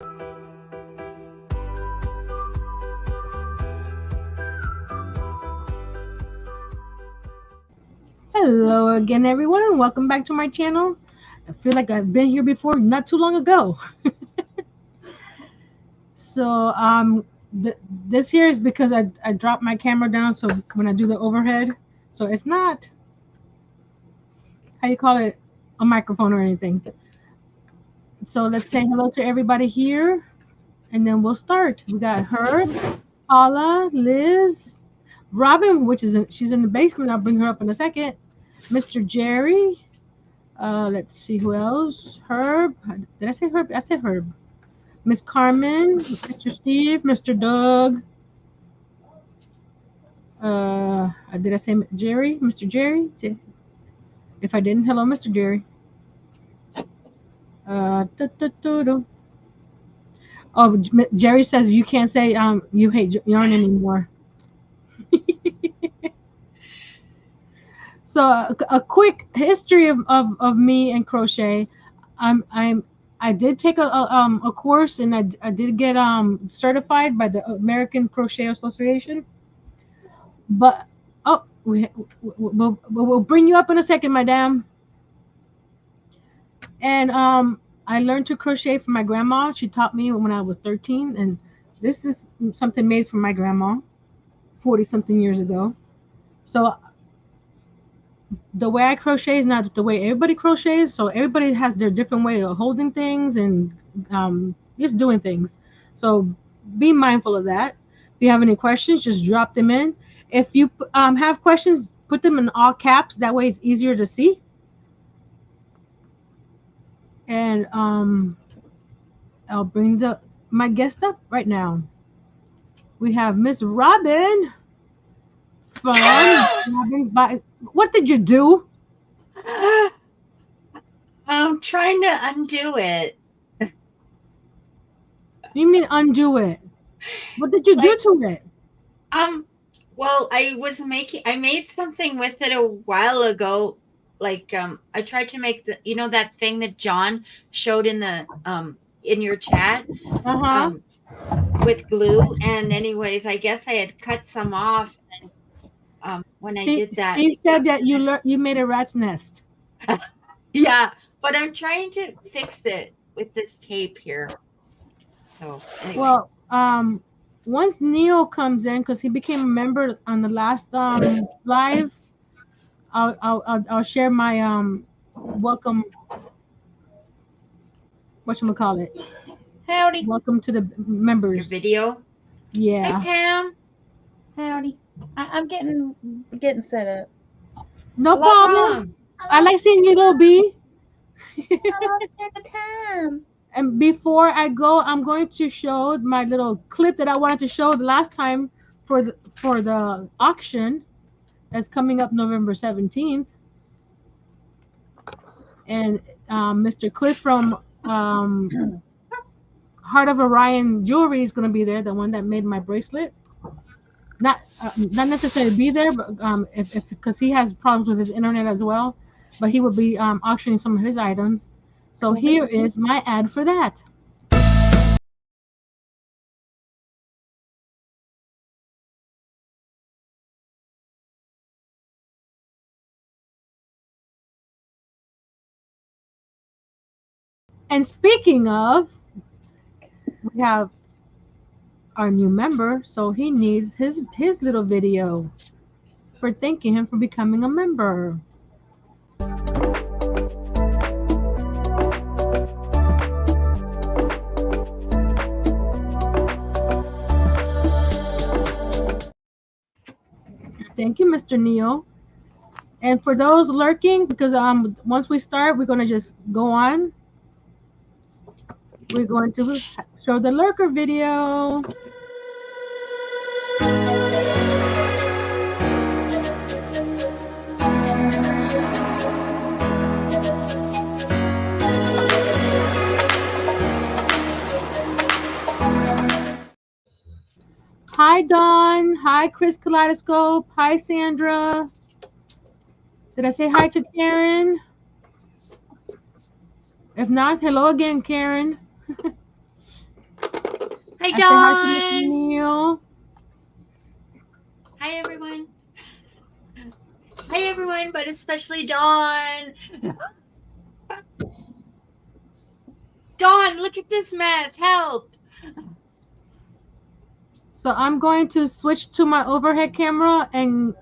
Hello again, everyone, and welcome back to my channel. I feel like I've been here before not too long ago. So this here is because I dropped my camera down, so when I do the overhead, so it's not, how you call it, a microphone or anything. So let's say hello to everybody here, and then we'll start. We got Herb, Paula, Liz, Robin, she's in the basement. I'll bring her up in a second. Mr. Jerry. Let's see who else. Herb. Did I say Herb? I said Herb. Miss Carmen, Mr. Steve, Mr. Doug. Did I say Jerry? Mr. Jerry? If I didn't, hello, Mr. Jerry. Oh, Jerry says you can't say you hate yarn anymore. So a quick history of me and crochet. I did take a course, and I did get certified by the American Crochet Association. But we'll bring you up in a second, madam. And I learned to crochet from my grandma. She taught me when I was 13, and this is something made from my grandma 40 something years ago. So the way I crochet is not the way everybody crochets. So everybody has their different way of holding things and just doing things. So be mindful of that. If you have any questions, just drop them in. If you have questions, put them in all caps. That way it's easier to see. And I'll bring my guest up right now. We have Miss Robin from Robin's Body. What did you do? I'm trying to undo it. You mean undo it? What did you do to it? Well, I made something with it a while ago. Like, I tried to make that thing that John showed in the in your chat, with glue. And anyways, I guess I had cut some off, and when I did that, Steve said that you made a rat's nest. Yeah, but I'm trying to fix it with this tape here. So anyway. Well, once Neil comes in, because he became a member on the last live, I'll share my welcome. Whatchamacallit? Howdy. Welcome to the members. Your video. Yeah. Hey, Pam. Howdy. I'm getting set up. No problem. I like seeing you, little B. I love the time. And before I go, I'm going to show my little clip that I wanted to show the last time for the auction that's coming up November 17th. And Mr. Cliff from Heart of Orion Jewelry is going to be there, the one that made my bracelet. Not necessarily be there, but because he has problems with his internet as well, but he will be auctioning some of his items. So here is my ad for that. And speaking of, we have our new member, so he needs his little video for thanking him for becoming a member. Thank you, Mr. Neil. And for those lurking, because once we start, we're going to just go on. We're going to show the lurker video. Hi, Dawn. Hi, Chris Kaleidoscope. Hi, Sandra. Did I say hi to Karen? If not, hello again, Karen. Say hi to Mr. Dawn. Neil. Hi, everyone. Hi, everyone, but especially Dawn. Dawn, look at this mess. Help. So I'm going to switch to my overhead camera and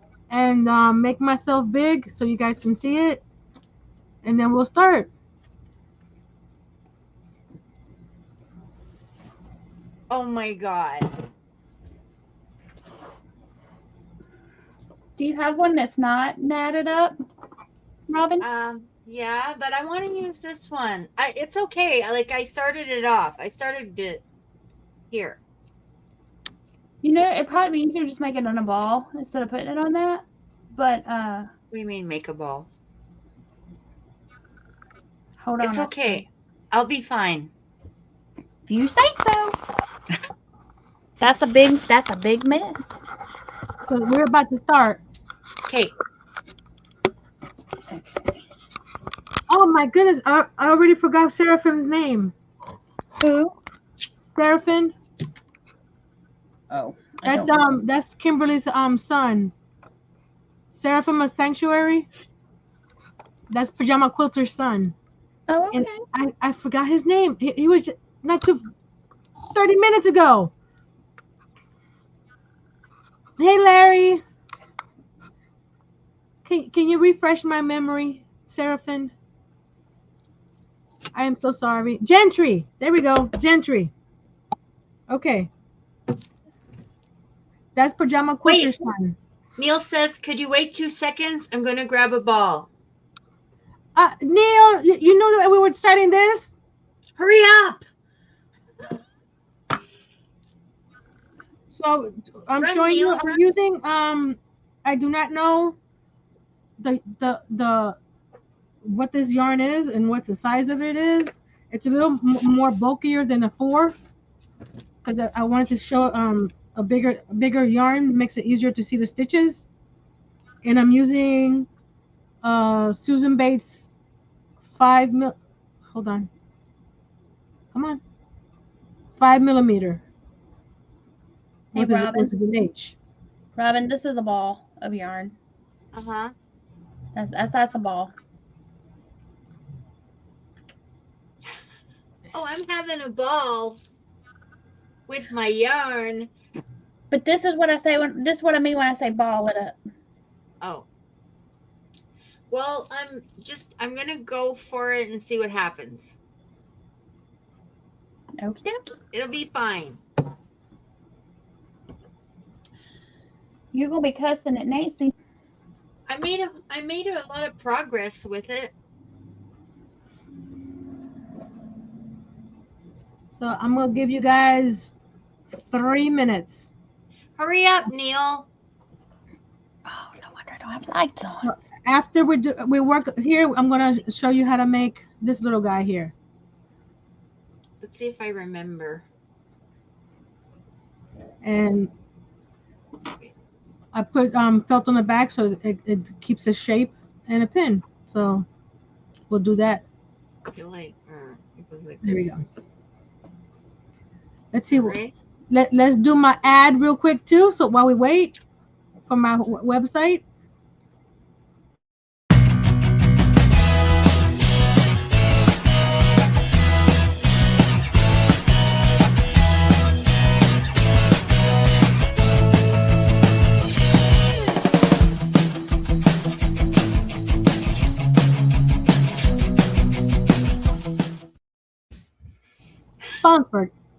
make myself big so you guys can see it, and then we'll start. Oh my God. Do you have one that's not matted up, Robin? Yeah, but I want to use this one. It's okay. I started it off. I started it here. You know, it'd probably be easier just make it on a ball instead of putting it on that. But What do you mean make a ball? hold on. It's okay. I'll be fine. If you say so. That's a big mess. So we're about to start. Okay. Oh my goodness, I already forgot Seraphine's name. Who? Seraphine. Oh. That's Kimberly's son. Seraphim of Sanctuary. That's Pajama Quilter's son. Oh, okay. And I forgot his name. He was not too 30 minutes ago. Hey Larry. Can you refresh my memory, Seraphine? I am so sorry. Gentry. There we go. Gentry. Okay. That's Pajama Quilter's son. Neil says, could you wait 2 seconds? I'm going to grab a ball. Neil, you know that we were starting this? Hurry up. So I'm Run, showing Neil, you. I'm run. using I do not know the what this yarn is and what the size of it is. It's a little more bulkier than a 4 because I wanted to show a bigger yarn, makes it easier to see the stitches. And I'm using Susan Bates 5 mil. Hold on. Come on. 5 millimeter. Hey, What is it? Robin. Was it an H? Robin, this is a ball of yarn. Uh-huh. That's a ball. Oh, I'm having a ball with my yarn. But this is what I say this is what I mean when I say ball it up. Oh. Well, I'm going to go for it and see what happens. Okie dokie. It'll be fine. You're gonna be cussing at Nancy. I made a lot of progress with it. So I'm gonna give you guys 3 minutes. Hurry up, Neil. Oh, no wonder I don't have lights on. So after we work here, I'm gonna show you how to make this little guy here. Let's see if I remember. And I put felt on the back so it keeps a shape and a pin. So we'll do that. I feel like it goes like There we this. go. Let's see. Right? Let's do my ad real quick too. So while we wait for my website.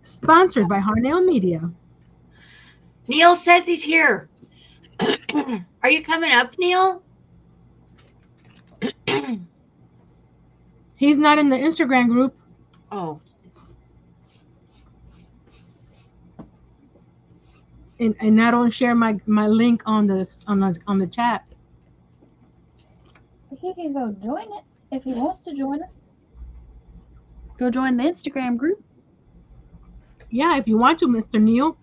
Sponsored by Harnell Media. Neil says he's here. Are you coming up, Neil? He's not in the Instagram group. Oh. And I don't share my link on the chat. He can go join it if he wants to join us. Go join the Instagram group. Yeah, if you want to, Mr. Neil,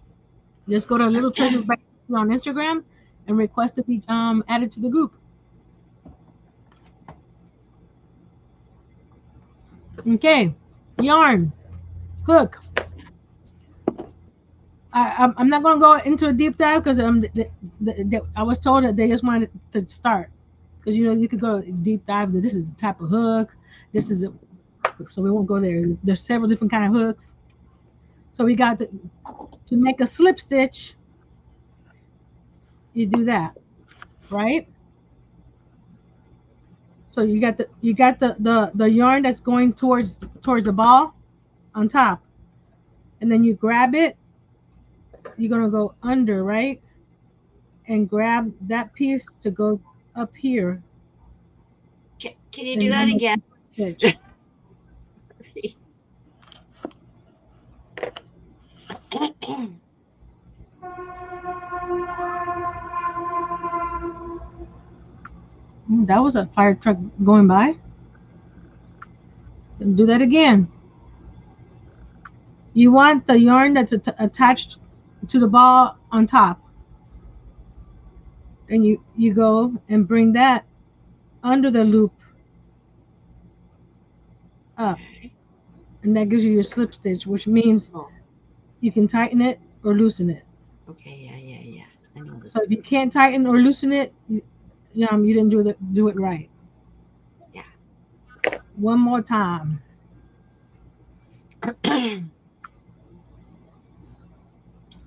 just go to Little Treasures by on Instagram and request to be added to the group. Okay, yarn, hook. I'm not gonna go into a deep dive because I was told that they just wanted to start, because you could go deep dive. That this is the type of hook. This is so we won't go there. There's several different kind of hooks. So we got to make a slip stitch. You do that, right? So you got the yarn that's going towards the ball on top, and then you grab it. You're gonna go under, right, and grab that piece to go up here. Can you do that again? Stitch. That was a fire truck going by. Do that again. You want the yarn that's attached to the ball on top, and you go and bring that under the loop up, and that gives you your slip stitch, which means you can tighten it or loosen it. Okay, yeah. I know this. So if you can't tighten or loosen it, you didn't do it right. Yeah. One more time.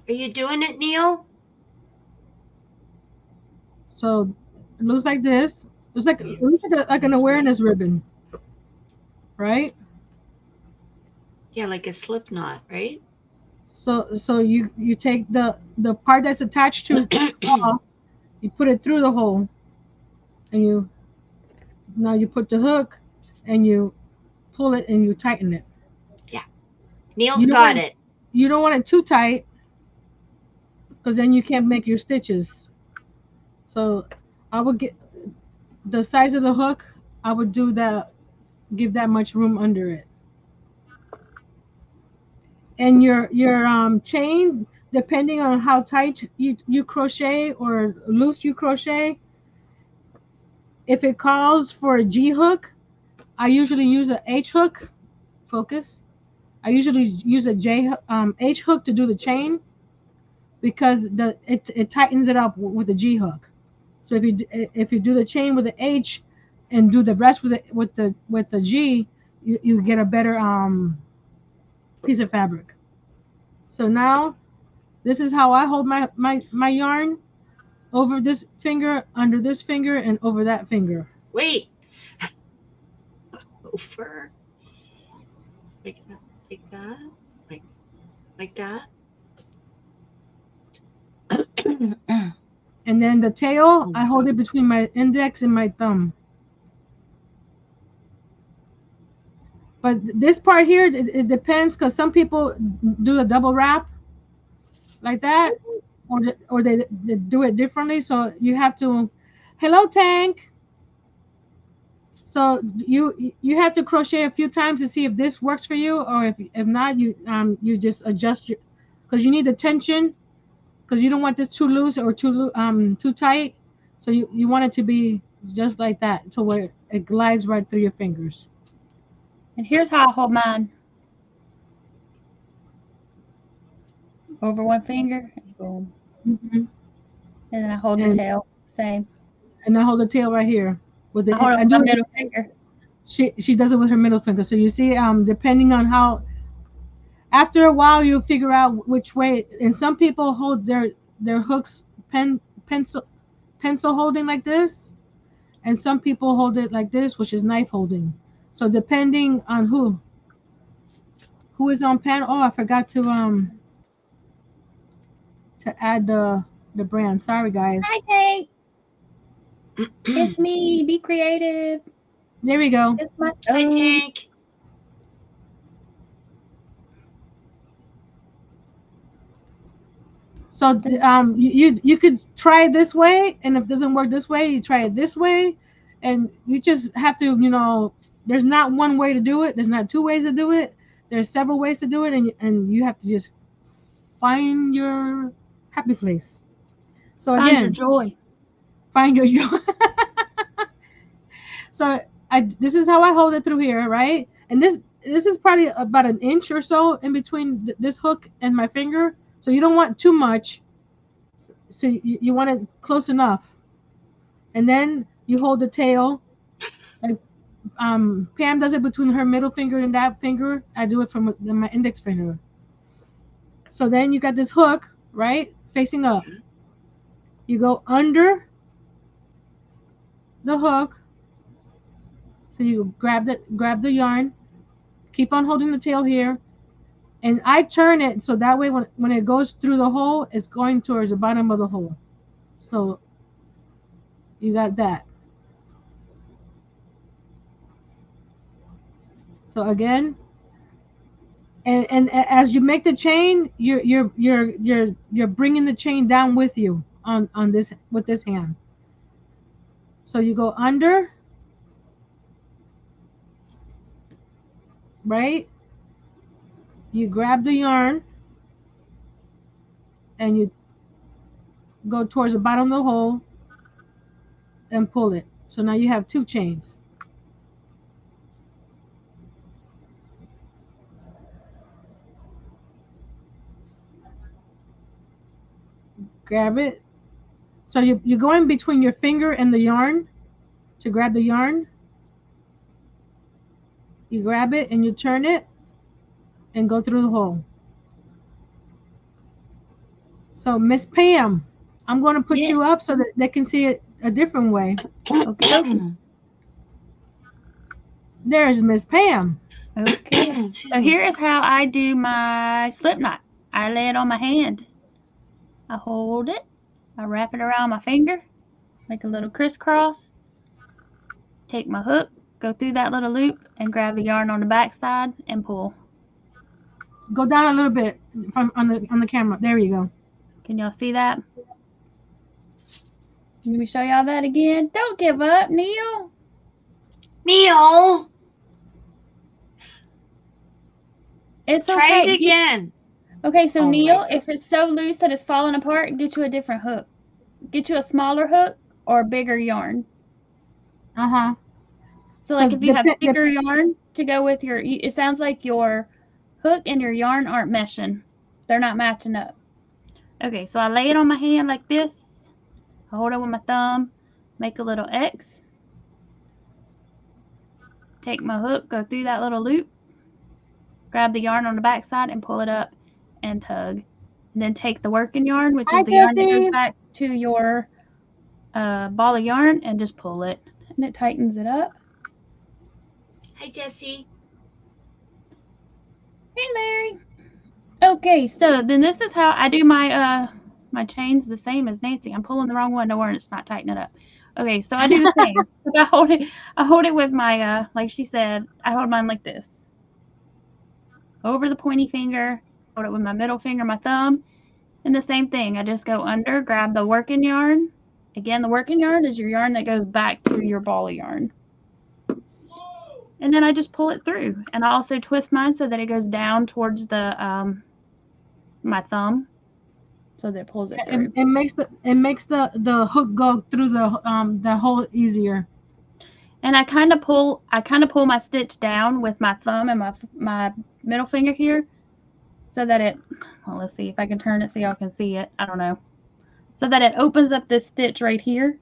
Are you doing it, Neil? So it looks like this. It looks like an awareness ribbon, right? Yeah, like a slip knot, right? So you take the part that's attached to the ball, you put it through the hole, and now you put the hook, and you pull it and you tighten it. Yeah, Neil's got it. You don't want it too tight, because then you can't make your stitches. So I would get the size of the hook. I would do that, give that much room under it. And your chain, depending on how tight you crochet or loose you crochet, if it calls for a G hook, I usually use a H hook. Focus. I usually use a H hook to do the chain, because it tightens it up with the G hook. So if you do the chain with the H and do the rest with the G, you get a better piece of fabric. So now this is how I hold my yarn: over this finger, under this finger, and over that finger. Wait. Over. Like that. Like that. And then the tail, I hold it between my index and my thumb. But this part here, it depends, because some people do a double wrap like that, or they do it differently. So you have to, hello Tank. So you have to crochet a few times to see if this works for you, or if not, you just adjust because you need the tension, because you don't want this too loose or too tight. So you want it to be just like that, to where it glides right through your fingers. And here's how I hold mine. Over one finger, and boom. Mm-hmm. And then I hold the tail, same. And I hold the tail right here. I hold it with my middle finger. She does it with her middle finger. So you see, depending on how, after a while you'll figure out which way. And some people hold their hooks pencil holding like this, and some people hold it like this, which is knife holding. So depending on who is on pen. Oh, I forgot to add the brand. Sorry guys. Hi Tank. It's me. Be creative. There we go. It's my Hi Tank. So you could try it this way, and if it doesn't work this way, you try it this way, and you just have to, there's not one way to do it. There's not two ways to do it. There's several ways to do it, and you have to just find your happy place. So find again, your joy. Find your joy. So this is how I hold it through here, right? And this is probably about an inch or so in between this hook and my finger. So you don't want too much. So you want it close enough. And then you hold the tail. Like Pam does it between her middle finger and that finger. I do it from my index finger. So then you got this hook, right, facing up. You go under the hook. So you grab the yarn. Keep on holding the tail here. And I turn it so that way when it goes through the hole, it's going towards the bottom of the hole. So you got that. So again, and as you make the chain, you're bringing the chain down with you on this with this hand. So you go under, right? You grab the yarn and you go towards the bottom of the hole and pull it. So now you have 2 chains. Grab it. So you're going between your finger and the yarn to grab the yarn. You grab it and you turn it and go through the hole. So Miss Pam, I'm going to put you up so that they can see it a different way. Okay. There's Miss Pam. Okay. So here is how I do my slip knot. I lay it on my hand. I hold it. I wrap it around my finger. Make a little crisscross. Take my hook, go through that little loop, and grab the yarn on the back side and pull. Go down a little bit from on the camera. There you go. Can y'all see that? Let me show y'all that again. Don't give up, Neil. Neil! It's Try okay. it again. Okay, so Oh, Neil, right. if it's so loose that it's falling apart, get you a different hook. Get you a smaller hook or a bigger yarn. Uh-huh. So like if you have thicker yarn to go with your, it sounds like your hook and your yarn aren't meshing. They're not matching up. Okay, so I lay it on my hand like this. I hold it with my thumb, make a little X. Take my hook, go through that little loop, grab the yarn on the back side and pull it up and tug. And then take the working yarn, which is the yarn that goes back to your ball of yarn, and just pull it. And it tightens it up. Hi, Jessie. Hey, Larry. Okay, so then this is how I do my my chains the same as Nancy. I'm pulling the wrong one. Don't worry, it's not tightening it up. Okay, so I do the same. I hold it with my like she said, I hold mine like this. Over the pointy finger, hold it with my middle finger, my thumb, and the same thing. I just go under, grab the working yarn. Again, the working yarn is your yarn that goes back to your ball of yarn. And then I just pull it through. And I also twist mine so that it goes down towards the my thumb, so that it pulls it through. It makes the hook go through the hole easier. And I kind of pull my stitch down with my thumb and my middle finger here, so that it, well, let's see if I can turn it so y'all can see it. I don't know. So that it opens up this stitch right here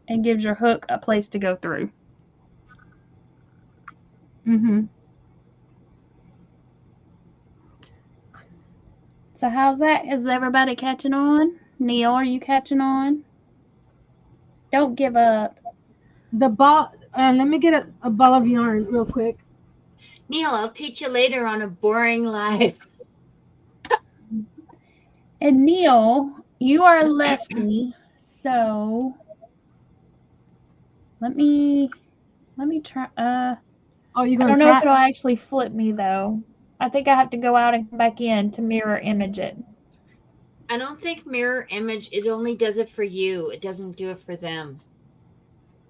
and gives your hook a place to go through. Mm-hmm. So how's that? Is everybody catching on? Neil, are you catching on? Don't give up. The ball, let me get a ball of yarn real quick. Neil, I'll teach you later on a boring life. And Neil, you are a lefty, so let me try. Oh, you're I gonna don't know try? if it'll actually flip me though. I think I have to go out and come back in to mirror image it. I don't think mirror image, it only does it for you. It doesn't do it for them.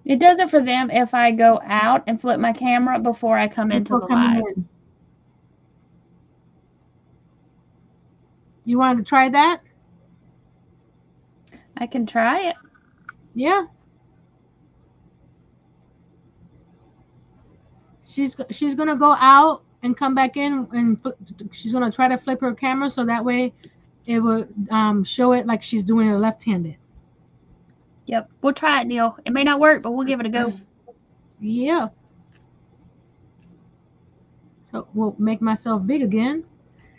It does it for them if I go out and flip my camera before I come into the live. In. You want to try that? I can try it. Yeah. She's gonna go out and come back in, and she's gonna try to flip her camera so that way it will show it like she's doing it left-handed. Yep. We'll try it, Neil. It may not work, but we'll give it a go. Yeah. So we'll make myself big again.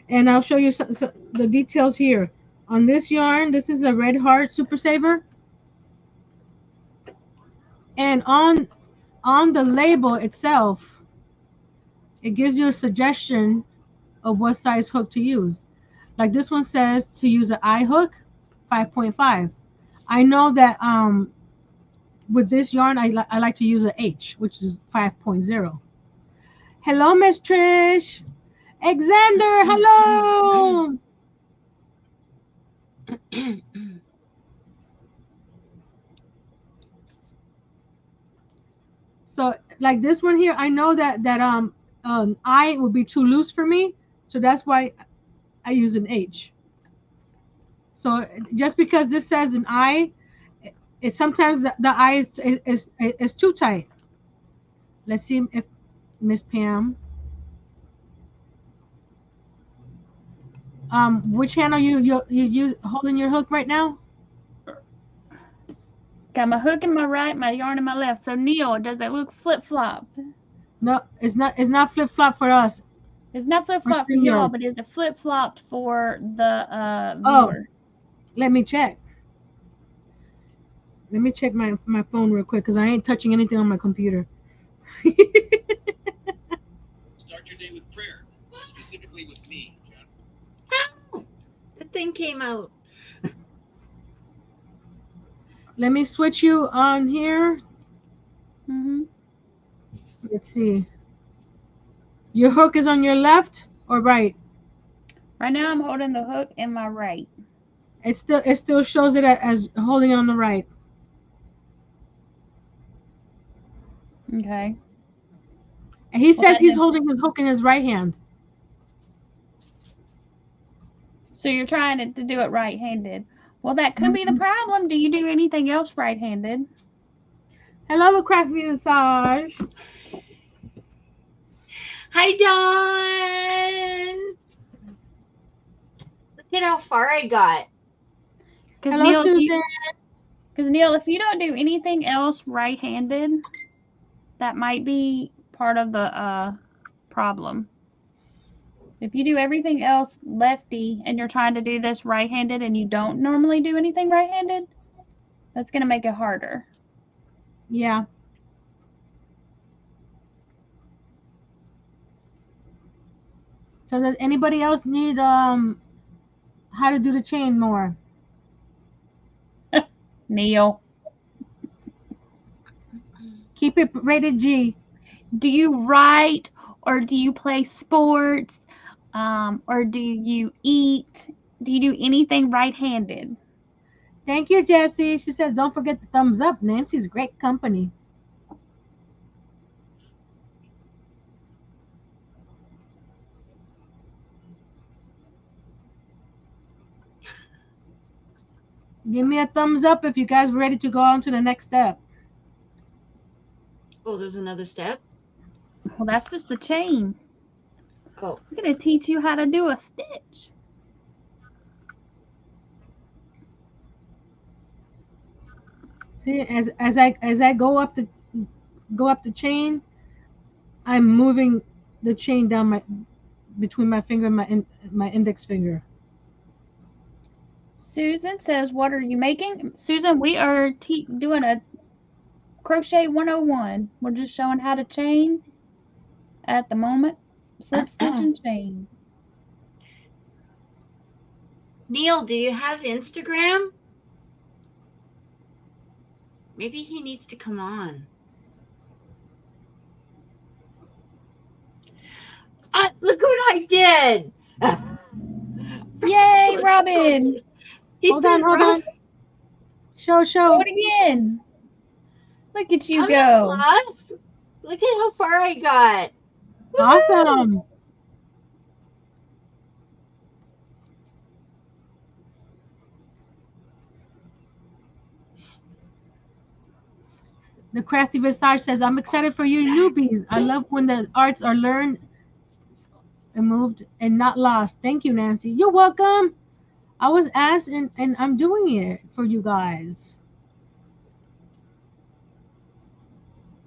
And I'll show you the details here. On this yarn, this is a Red Heart Super Saver. And on the label itself, it gives you a suggestion of what size hook to use. Like this one says to use an I hook, 5.5. I know that with this yarn, I like to use an H, which is 5.0. Hello, Miss Trish. Alexander, hello. So like this one here, I know that I would be too loose for me, so that's why I use an H. So just because this says an I, it sometimes the I is too tight. Let's see if Miss Pam. Which hand are you holding your hook right now? Got my hook in my right, my yarn in my left. So Neil, does it look flip-flopped? No, it's not flip-flop for us. It's not flip-flopped for y'all, but is it flip-flopped for the viewer? Let me check. Let me check my phone real quick because I ain't touching anything on my computer. Start your day with prayer, specifically with me, John. Ow! The thing came out. Let me switch you on here. Mm-hmm. Let's see. Your hook is on your left or right? Right now I'm holding the hook in my right. It still shows it as holding it on the right. Okay. And he says he's holding his hook in his right hand. So you're trying to do it right-handed. Well, that could be the problem. Do you do anything else right-handed? Hello, the Crafty Massage. Hi, Dawn. Look at how far I got. Hello, Neil, Susan. Because Neil, if you don't do anything else right-handed, that might be part of the problem. If you do everything else lefty and you're trying to do this right-handed and you don't normally do anything right-handed, that's going to make it harder. Yeah. So does anybody else need how to do the chain more? Neil. Keep it rated G. Do you write or do you play sports or do you eat? Do you do anything right-handed? Thank you, Jessie. She says, don't forget the thumbs up. Nancy's great company. Give me a thumbs up if you guys are ready to go on to the next step. Oh, there's another step? Well, that's just the chain. Oh. I'm going to teach you how to do a stitch. See, as I go up the chain, I'm moving the chain down between my finger and my index finger. Susan says, what are you making? Susan, we are doing a crochet 101. We're just showing how to chain at the moment. Slip, stitch, and chain. Neil, do you have Instagram? Maybe he needs to come on. Look what I did! Yay, Robin! Hold on. Show. Show it again. Look at you go. Look at how far I got. Awesome. The Crafty Visage says, I'm excited for you newbies. I love when the arts are learned and moved and not lost. Thank you, Nancy. You're welcome. I was asked, and I'm doing it for you guys.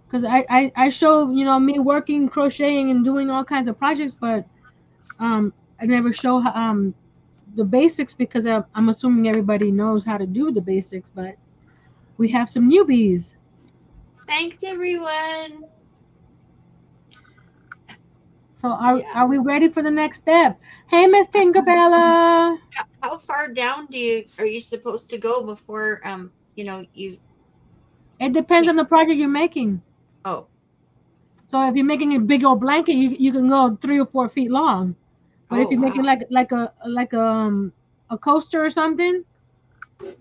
Because I show, me working, crocheting, and doing all kinds of projects, but I never show the basics because I'm assuming everybody knows how to do the basics, but we have some newbies. Thanks, everyone. So are we ready for the next step? Hey, Miss Tinkerbella. How far down are you supposed to go before you? It depends on the project you're making. Oh, So if you're making a big old blanket, you can go 3 or 4 feet long. But if oh you're making wow. like a coaster or something,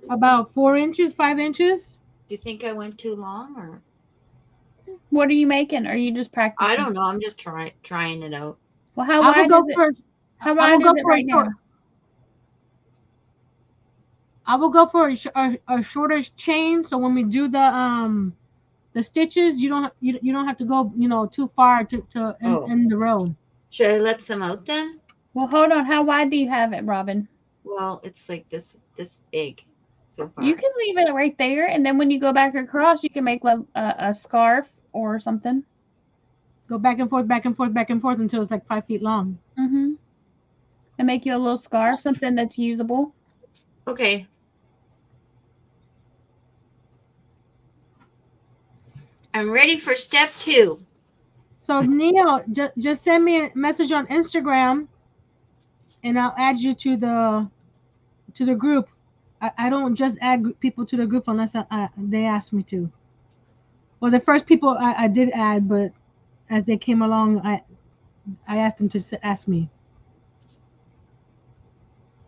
about 4 inches, 5 inches. Do you think I went too long, or What are you making? Or are you just practicing? I don't know? I'm just trying it out. Well, how I will wide go is it? for How I will wide go is it for a right short. now? I will go for a shorter chain. So when we do the stitches, you don't have to go too far to Oh, in the row. should I let some out then? Well, hold on. How wide do you have it, Robin? Well, it's like this big so far. You can leave it right there, and then when you go back across, you can make like a scarf or something. Go back and forth, back and forth, back and forth until it's like 5 feet long. Mm-hmm. And make you a little scarf, something that's usable. Okay. I'm ready for step 2. So Neil, just send me a message on Instagram, and I'll add you to the group. I don't just add people to the group unless they ask me to. Well, the first people I did add, but as they came along, I asked them to ask me.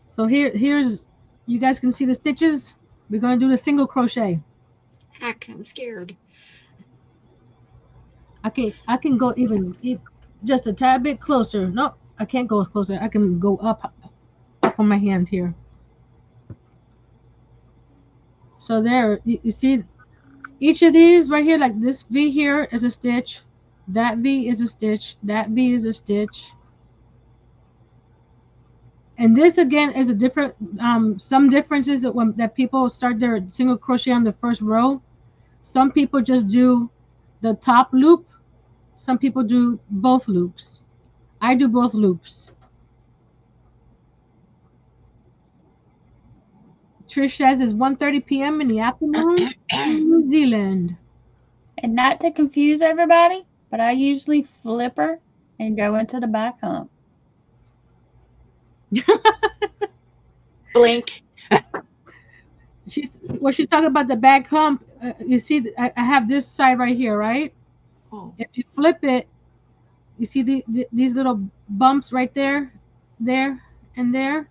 So here's, you guys can see the stitches. We're going to do the single crochet. Heck, I'm scared. I can go even just a tad bit closer. No, I can't go closer. I can go up on my hand here. So there, you see each of these right here, like this V here is a stitch, that V is a stitch, that V is a stitch. And this again is a different, some differences that people start their single crochet on the first row. Some people just do the top loop. Some people do both loops. I do both loops. Trish says it's 1:30 p.m. in the afternoon in New Zealand. And not to confuse everybody, but I usually flip her and go into the back hump. Blink. She's talking about the back hump. You see, I have this side right here, right? Oh. If you flip it, you see these little bumps right there, there, and there.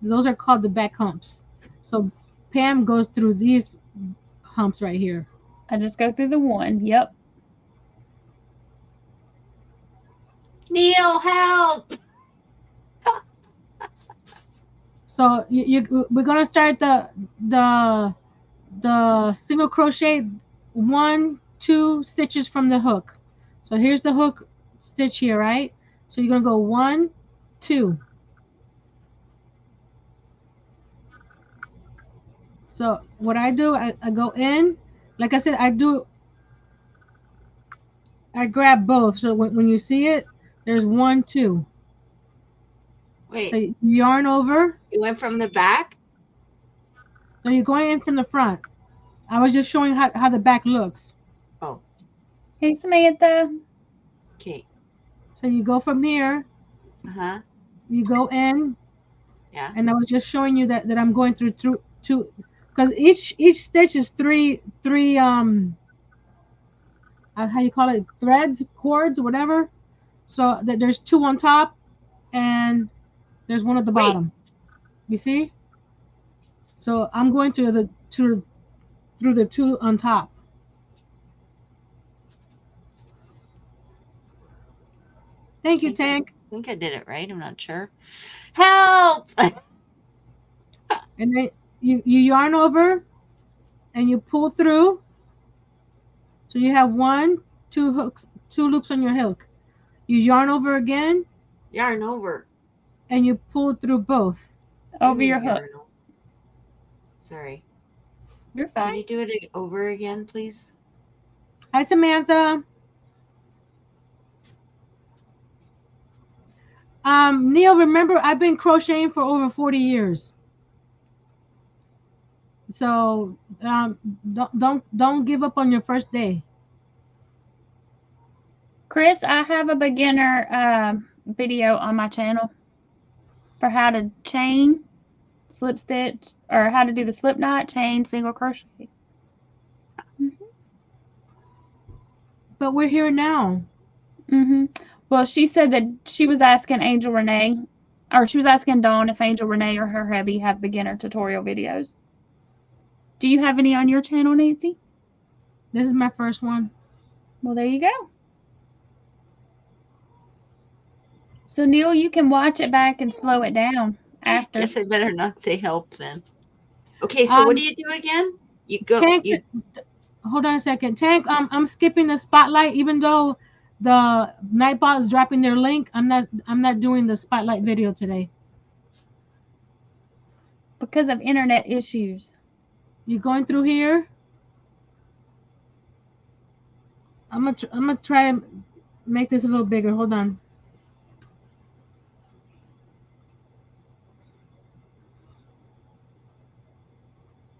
Those are called the back humps. So Pam goes through these humps right here. I just go through the one. Yep. Neil, help! So we're gonna start the single crochet 1, 2 stitches from the hook. So here's the hook stitch here, right? So you're gonna go 1, 2. So what I do, I go in, like I said, I grab both. So when you see it, there's 1, 2. Wait, So you yarn over. you went from the back? So you're going in from the front. I was just showing how the back looks. Oh, Hey, Samantha. okay. So you go from here, Uh-huh. you go in, Yeah. and I was just showing you that I'm going through two, because each stitch is three how you call it, threads, cords, whatever. So there's 2 on top, and there's 1 at the bottom. You see? So I'm going through the 2 on top. Thank you, Tank. I think I did it right. I'm not sure. Help! And then you yarn over, and you pull through. So you have 1, 2 hooks, 2 loops on your hook. You yarn over again, Yarn over. and you pull through both. over your hook. Urinal. Sorry. You're Can fine. you do it over again, please? Hi, Samantha. Neil, remember I've been crocheting for over 40 years. So don't give up on your first day. Chris, I have a beginner video on my channel for how to chain, slip stitch, or how to do the slip knot, chain, single crochet. But we're here now. Well, she said that she was asking Angel Renee, or she was asking Dawn if Angel Renee or her hubby have beginner tutorial videos. Do you have any on your channel, Nancy? This is my first one. Well, there you go. So, Neil, you can watch it back and slow it down after. Guess I better not say help then. Okay, so what do you do again? You go. Tank, hold on a second. Tank, I'm skipping the spotlight, even though the Nightbot is dropping their link. I'm not doing the spotlight video today because of internet issues. You going through here? I'm gonna try to make this a little bigger. Hold on.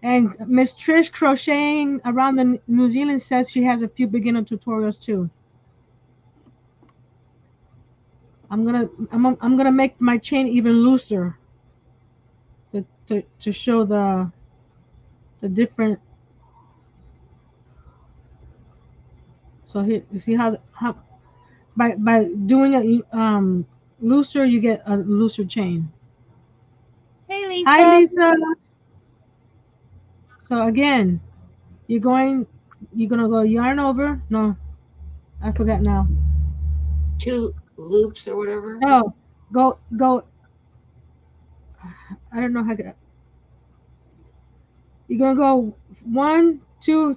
And Miss Trish Crocheting Around the New Zealand says she has a few beginner tutorials too. I'm gonna make my chain even looser to show the different. So here you see how by doing it looser you get a looser chain. Hey Lisa. Hi Lisa. So again, you're gonna go yarn over. No, I forgot now. 2 loops or whatever. No, go. I don't know how to. You're gonna go 1, 2,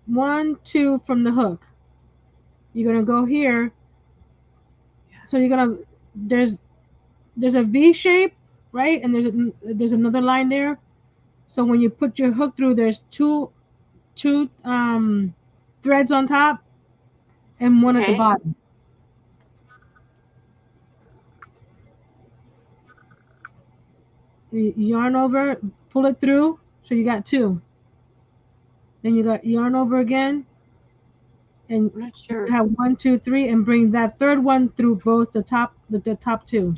1, 2 from the hook. You're gonna go here. So you're gonna there's a V shape, right? And there's another line there. So when you put your hook through, there's two threads on top and one at the bottom. You yarn over, pull it through, so you got 2. Then you got yarn over again, and I'm not sure. You have 1, 2, 3, and bring that third one through both the top 2.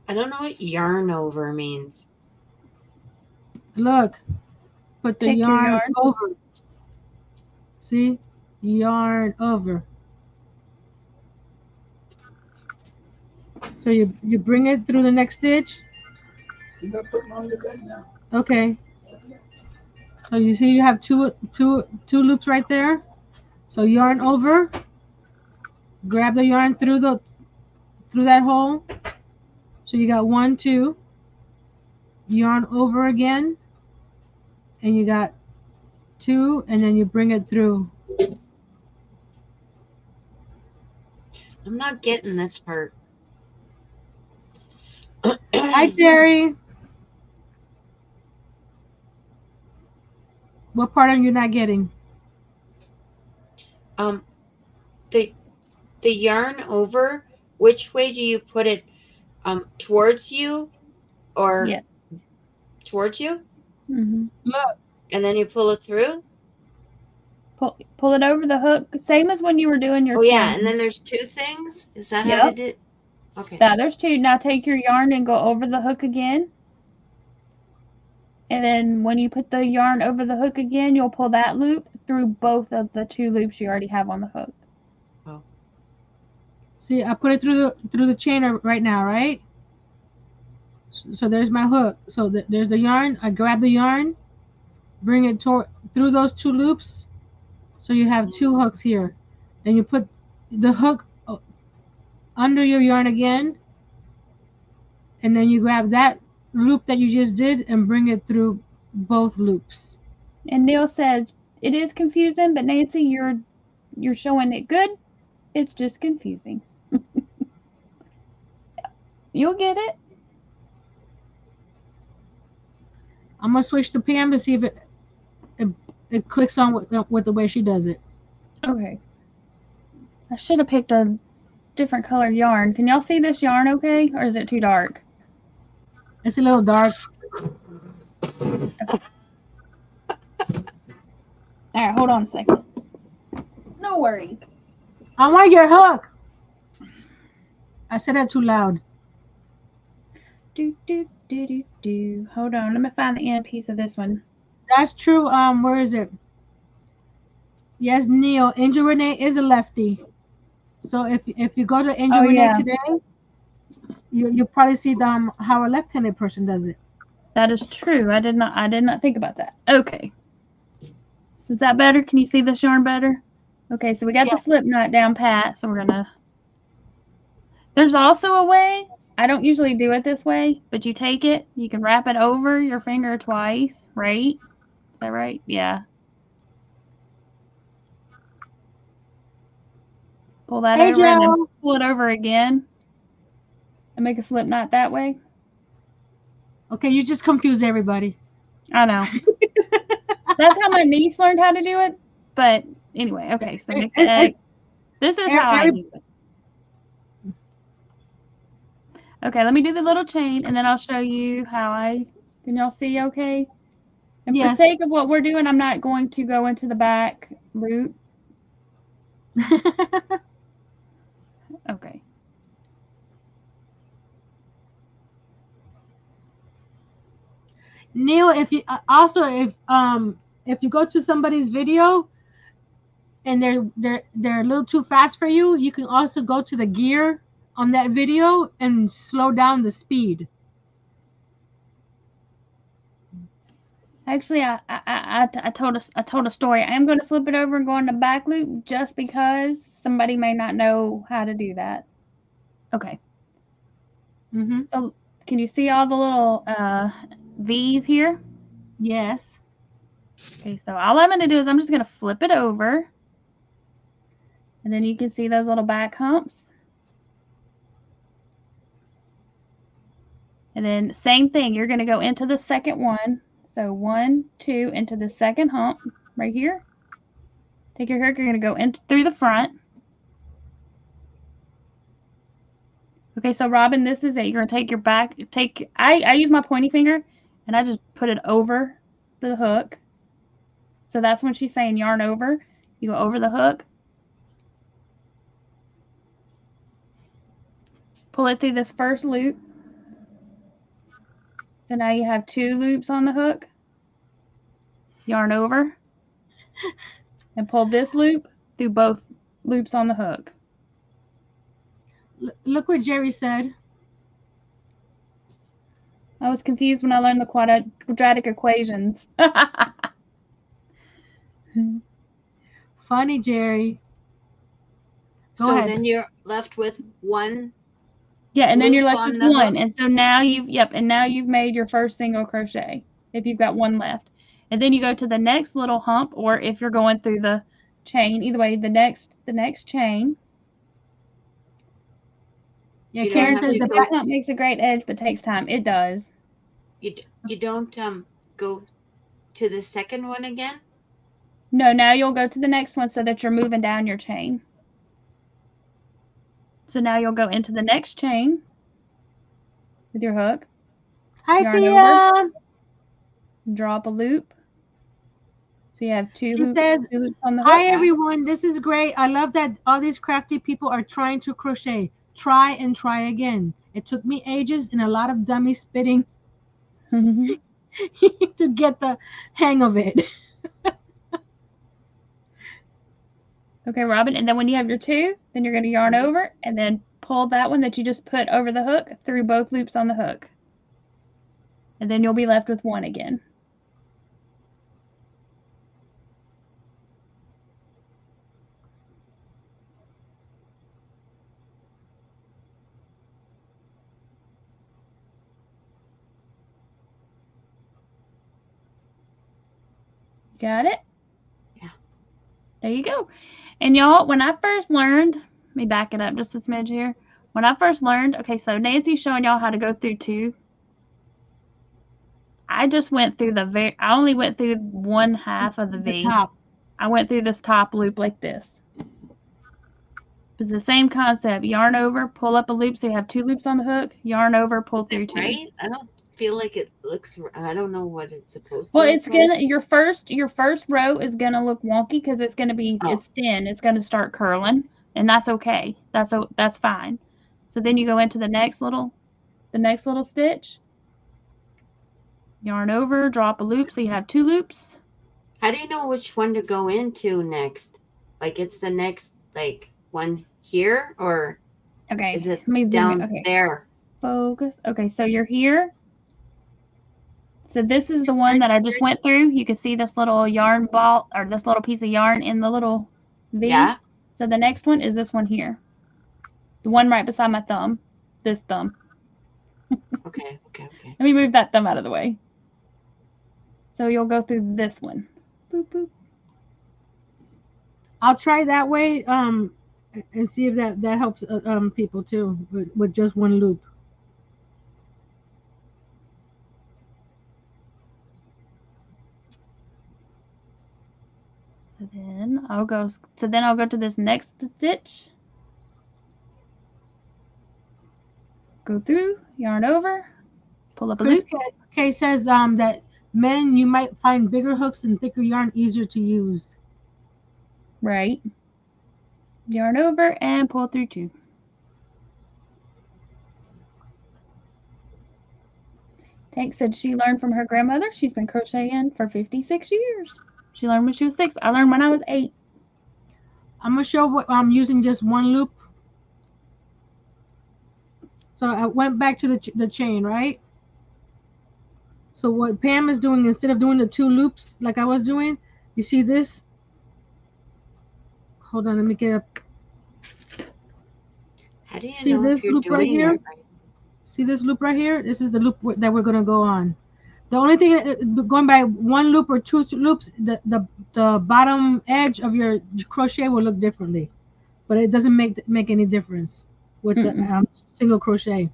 I don't know what yarn over means. Look, put the Take your yarn yarn over. See, yarn over. So you bring it through the next stitch. You're not putting on your bed now. Okay. So you see you have two loops right there. So yarn over. Grab the yarn through that hole. So you got 1, 2. Yarn over again. And you got 2, and then you bring it through. I'm not getting this part. Hi, Terry. What part are you not getting? The yarn over, which way do you put it? Towards you or towards you? Look. And then you pull it through? Pull it over the hook, same as when you were doing your chain. Yeah, and then there's 2 things? Is that how they did? Okay. Now there's 2. Now take your yarn and go over the hook again. And then when you put the yarn over the hook again, you'll pull that loop through both of the 2 loops you already have on the hook. Oh. See, I put it through the chain right now, right? So there's my hook. So there's the yarn. I grab the yarn, bring it through those 2 loops. So you have 2 hooks here. Then you put the hook under your yarn again. And then you grab that loop that you just did and bring it through both loops. And Neil says it is confusing, but Nancy, you're showing it good. It's just confusing. You'll get it. I'm gonna switch to Pam to see if it clicks on with the way she does it. Okay. I should have picked a different color yarn. Can y'all see this yarn okay? Or is it too dark? It's a little dark. Alright, hold on a second. No worries. I want your hook. I said that too loud. Do, do, do, do, do. Hold on. Let me find the end piece of this one. That's true. Where is it? Yes, Neil. Angel Renee is a lefty. So if you go to Angel Renee today, you probably see how a left-handed person does it. That is true. I did not think about that. Okay. Is that better? Can you see this yarn better? Okay, so we got the slip knot down pat, so we're gonna. There's also a way. I don't usually do it this way, but you take it, you can wrap it over your finger twice, right? Is that right? Yeah. Pull that over and then pull it over again and make a slip knot that way. Okay, you just confused everybody. I know. That's how my niece learned how to do it. But anyway, okay, so make the X. This is how I do it. Okay, let me do the little chain and then I'll show you how can y'all see okay? And for sake of what we're doing, I'm not going to go into the back loop. Okay. Neil, if you if you go to somebody's video and they're a little too fast for you, you can also go to the gear on that video and slow down the speed. Actually, I told a story. I am going to flip it over and go on the back loop just because somebody may not know how to do that. Okay. So can you see all the little V's here? Yes. Okay, so all I'm going to do is I'm just going to flip it over. And then you can see those little back humps. And then same thing, you're going to go into the second one. So 1, 2, into the second hump right here. Take your hook, you're going to go through the front. Okay, so Robin, this is it. You're going to take your back, I use my pointy finger and I just put it over the hook. So that's when she's saying yarn over. You go over the hook. Pull it through this first loop. So now you have 2 loops on the hook. Yarn over. And pull this loop through both loops on the hook. Look what Jerry said. I was confused when I learned the quadratic equations. Funny, Jerry. Go ahead. Then you're left with 1. Yeah, and then you're left with 1. And so now you've made your first single crochet if you've got 1 left. And then you go to the next little hump, or if you're going through the chain, either way, the next chain. Yeah, Karen says the back hump makes a great edge, but takes time. It does. You don't go to the second one again? No, now you'll go to the next one so that you're moving down your chain. So now you'll go into the next chain with your hook. Hi, Thea. Drop a loop. So you have 2 loops on the hook. Hi, everyone. This is great. I love that all these crafty people are trying to crochet. Try and try again. It took me ages and a lot of dummy spitting to get the hang of it. Okay, Robin, and then when you have your 2, then you're going to yarn over and then pull that one that you just put over the hook through both loops on the hook. And then you'll be left with 1 again. Got it? Yeah. There you go. And y'all, when I first learned, let me back it up just a smidge here. When I first learned, okay, so Nancy's showing y'all how to go through 2. I just went through I only went through 1/2 of the The V. top. I went through this top loop like this. It's the same concept. Yarn over, pull up a loop so you have 2 loops on the hook. Yarn over, pull Is through it 2. right? I don't feel like it looks. I don't know what it's supposed to Well, look it's like. gonna your first row is gonna look wonky because it's gonna be Oh. it's thin. It's gonna start curling, and that's okay. That's fine. So then you go into the next little stitch. Yarn over, drop a loop so you have 2 loops. How do you know which one to go into next? Like it's the next like one here, or Okay. is it Let me zoom down in. Okay. there? Focus. Okay, so you're here. So this is the one that I just went through. You can see this little yarn ball or this little piece of yarn in the little V. Yeah. So the next one is this one here. The one right beside my thumb. This thumb. Okay. Let me move that thumb out of the way. So you'll go through this one. Boop, boop. I'll try that way and see if that helps people too with just one loop. So then I'll go to this next stitch. Go through, yarn over, pull up a Chris loop. K says that men, you might find bigger hooks and thicker yarn easier to use. Right. Yarn over and pull through 2. Tank said she learned from her grandmother. She's been crocheting for 56 years. She learned when she was 6. I learned when I was 8. I'm gonna show what I'm using just one loop. So I went back to the chain, right? So what Pam is doing, instead of doing the 2 loops like I was doing, you see this? Hold on, let me get up. How do you See know this if you're loop right doing here? it right? See this loop right here? This is the loop that we're gonna go on. The only thing, going by 1 loop or 2 loops, the bottom edge of your crochet will look differently, but it doesn't make any difference with the single crochet.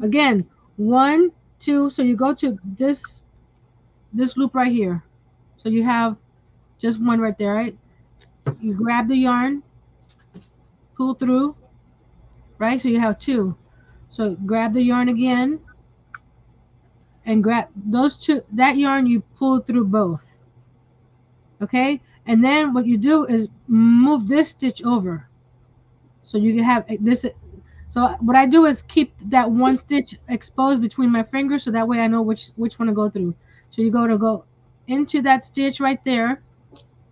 Again, 1, 2. So you go to this loop right here. So you have just one right there, right? You grab the yarn, pull through, right? So you have 2. So grab the yarn again, and grab those 2. That yarn you pull through both. Okay, and then what you do is move this stitch over, so you can have this. So what I do is keep that one stitch exposed between my fingers, so that way I know which one to go through. So you go into that stitch right there,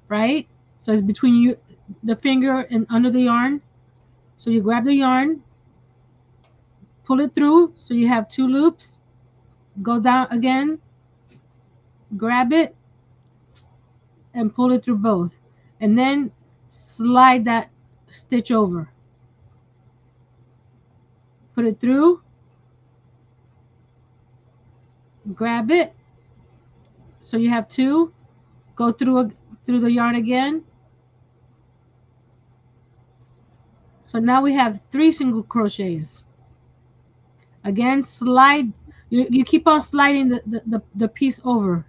right? So it's between you, the finger, and under the yarn. So you grab the yarn, pull it through, so you have 2 loops. Go down again, grab it, and pull it through both, and then slide that stitch over. Put it through, grab it, so you have 2. Go through the yarn again. So now we have 3 single crochets. Again, slide. You keep on sliding the piece over.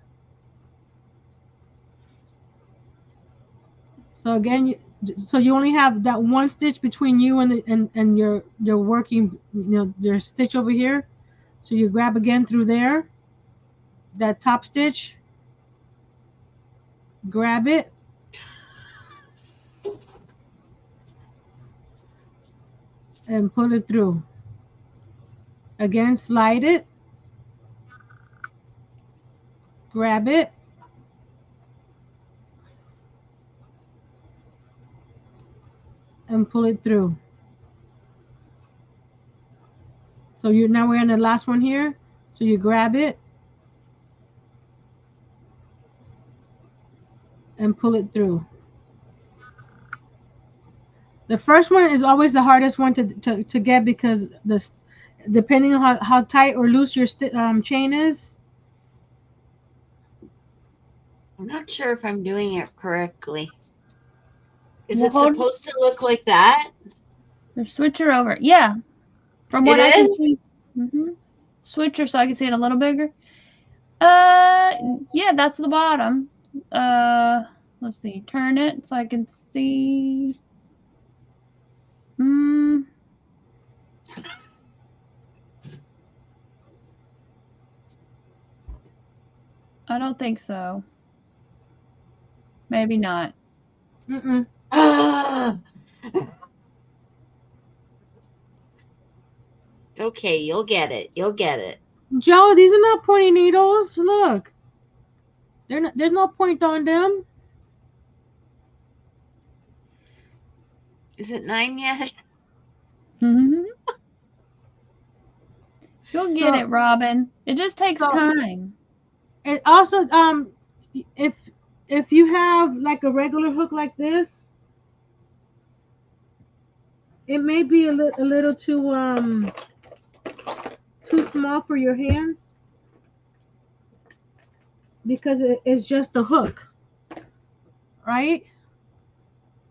So again, so you only have that one stitch between you and your working, your stitch over here. So you grab again through there, that top stitch, grab it, and pull it through. Again, slide it, grab it, and pull it through. So now we're in the last one here. So you grab it and pull it through. The first one is always the hardest one to get, because depending on how tight or loose your chain is. I'm not sure if I'm doing it correctly. Is Well, it supposed to look like that? Switch her over. Yeah. From what It I can is? see. Switcher so I can see it a little bigger. Yeah, that's the bottom. Let's see. Turn it so I can see. I don't think so. Maybe not. Mm-mm. Okay, you'll get it. You'll get it. Joe, these are not pointy needles. Look, they're not. There's no point on them. Is it 9 yet? You'll get it, Robin. It just takes so- time. It also if you have like a regular hook like this, it may be a little too small for your hands because it's just a hook, right?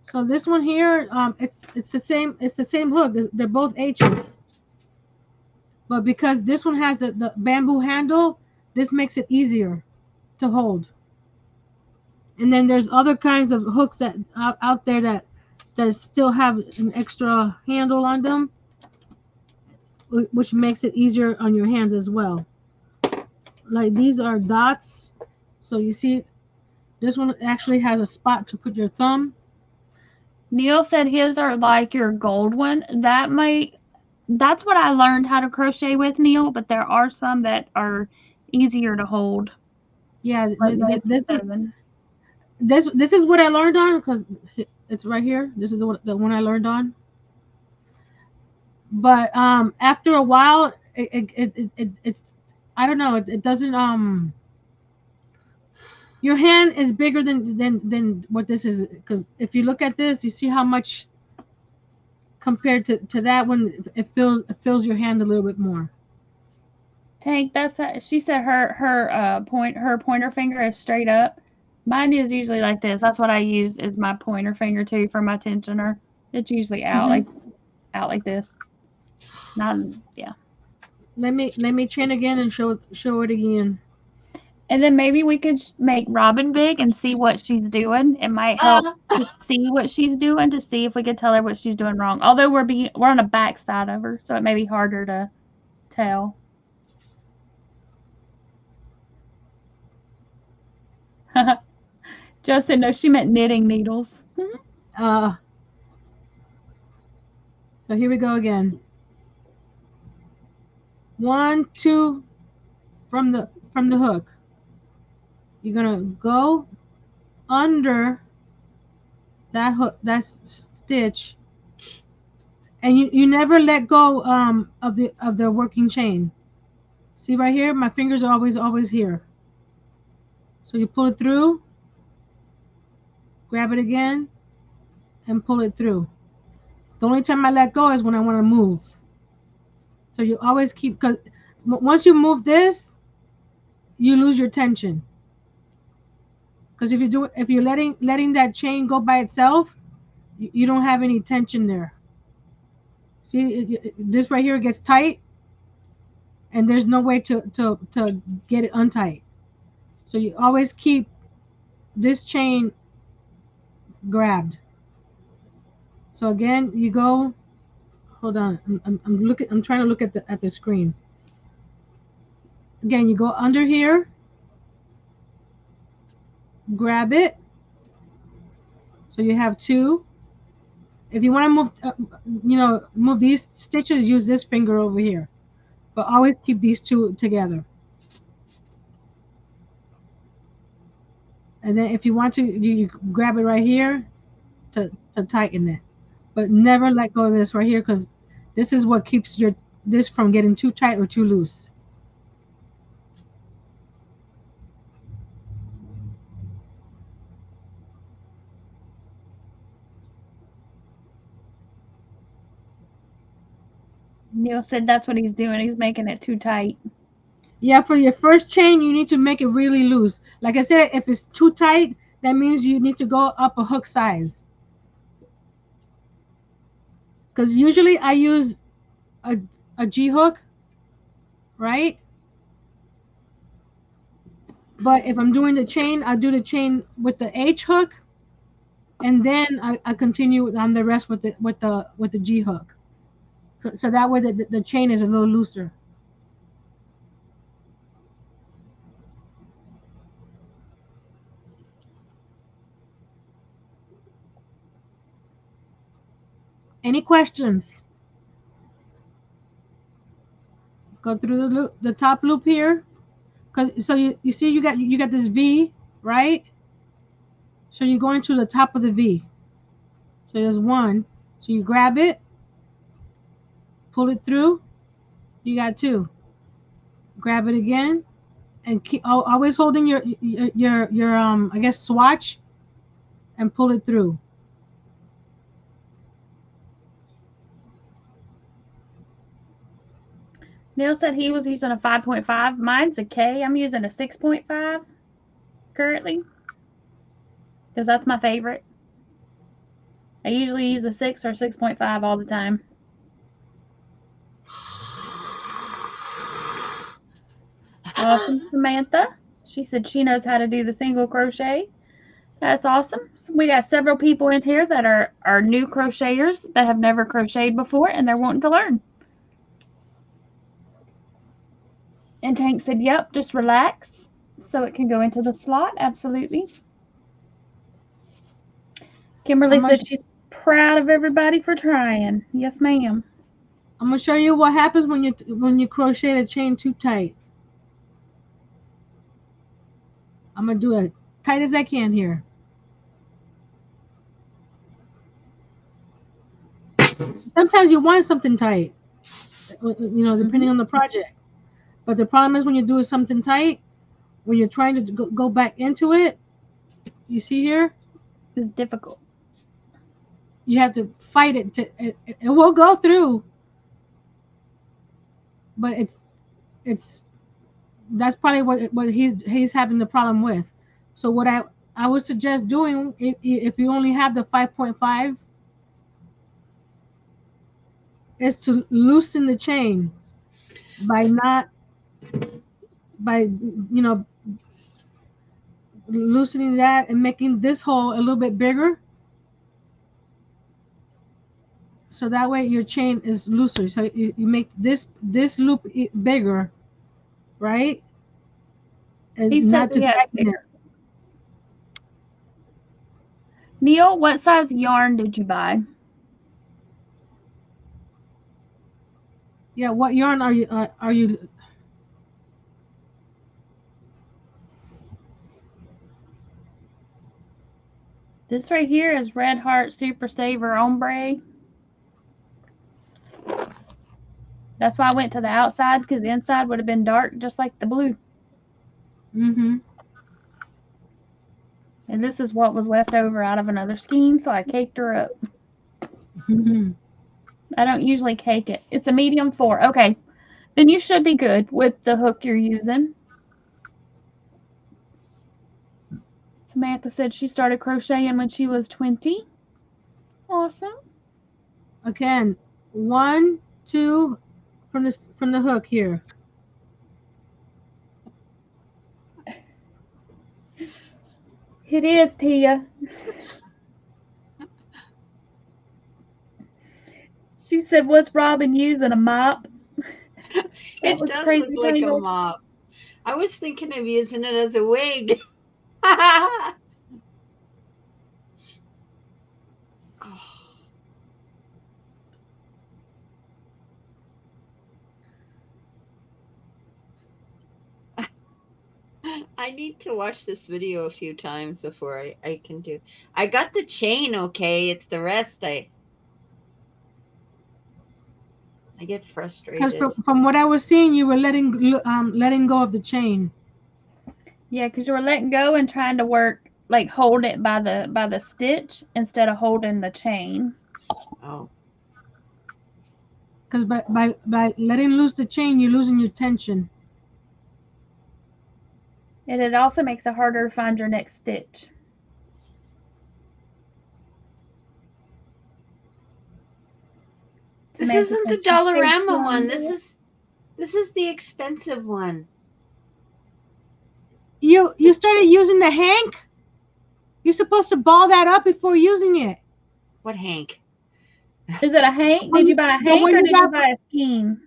So this one here, it's the same hook. They're both H's, but because this one has the bamboo handle, this makes it easier to hold. And then there's other kinds of hooks that out there that still have an extra handle on them, which makes it easier on your hands as well. Like these are dots, so you see this one actually has a spot to put your thumb. Neil said his are like your gold one. That's what I learned how to crochet with, Neil, but there are some that are easier to hold. Yeah, Like this is what I learned on because it's right here. This is the one I learned on. But after a while, it's I don't know. It doesn't your hand is bigger than what this is, because if you look at this, you see how much compared to that one, it fills your hand a little bit more. Tank, she said her pointer finger is straight up. Mine is usually like this. That's what I use as my pointer finger too for my tensioner. It's usually out like this. Not yeah. Let me train again and show it again. And then maybe we could make Robin big and see what she's doing. It might help to see what she's doing, to see if we could tell her what she's doing wrong. Although we're on the back side of her, so it may be harder to tell. Justin, no, she meant knitting needles. So here we go again. 1, 2 from the hook. You're gonna go under that hook, that stitch, and you never let go of the working chain. See right here, my fingers are always here. So you pull it through, grab it again, and pull it through. The only time I let go is when I want to move. So you always keep, because once you move this, you lose your tension. Because if you're letting that chain go by itself, you don't have any tension there. See, this right here gets tight, and there's no way to get it untight. So you always keep this chain grabbed. So again, you go. Hold on, I'm trying to look at the screen. Again, you go under here, grab it. So you have 2. If you want to move, move these stitches, use this finger over here. But always keep these 2 together. And then if you want to, you grab it right here to tighten it. But never let go of this right here, because this is what keeps this from getting too tight or too loose. Neil said that's what he's doing. He's making it too tight. Yeah, for your first chain, you need to make it really loose. Like I said, if it's too tight, that means you need to go up a hook size. Because usually I use a a G hook, right? But if I'm doing the chain, I do the chain with the H hook, and then I continue on the rest with the G hook. So that way the chain is a little looser. Any questions? Go through the loop, the top loop here. So you see you got this V, right? So you're going to the top of the V. So there's one. So you grab it, pull it through. You got two. Grab it again, and keep always holding your I guess swatch, and pull it through. Neil said he was using a 5.5. Mine's a K. I'm using a 6.5 currently because that's my favorite. I usually use a 6 or 6.5 all the time. Awesome, Samantha. She said she knows how to do the single crochet. That's awesome. So we got several people in here that are new crocheters that have never crocheted before and they're wanting to learn. And Tank said, yep, just relax so it can go into the slot. Absolutely. Kimberly said she's proud of everybody for trying. Yes, ma'am. I'm gonna show you what happens when you crochet the chain too tight. I'm gonna do it tight as I can here. Sometimes you want something tight, depending on the project. But the problem is when you do something tight, when you're trying to go back into it, you see here, it's difficult. You have to fight it. It will go through, but that's probably what he's having the problem with. So what I would suggest doing if you only have the 5.5 is to loosen the chain by loosening that and making this hole a little bit bigger, so that way your chain is looser. So you make this loop bigger, right? And He not said to tighten it. Neil, what size yarn did you buy? Yeah, what yarn are you? This right here is Red Heart Super Saver Ombre. That's why I went to the outside, because the inside would have been dark, just like the blue. Mm-hmm. And this is what was left over out of another skein, so I caked her up. Mm-hmm. I don't usually cake it. It's a medium 4. Okay, then you should be good with the hook you're using. Samantha said she started crocheting when she was 20. Awesome. Again, 1, 2 from the hook here. It is, Tia. She said, "What's Robin using? A mop?" It does look like a mop. I was thinking of using it as a wig. Oh. I need to watch this video a few times before I can do. I got the chain okay. It's the rest I get frustrated. Because from what I was seeing, you were letting go of the chain. Yeah, because you were letting go and trying to work, like hold it by the stitch instead of holding the chain. Oh. Because by letting loose the chain, you're losing your tension. And it also makes it harder to find your next stitch. This Samantha isn't the said she's Dollarama Patreon one. this. This is the expensive one. You started using the Hank? You're supposed to ball that up before using it. What, Hank? Is it a Hank? Did you buy a The Hank one or you did you got- buy a scheme?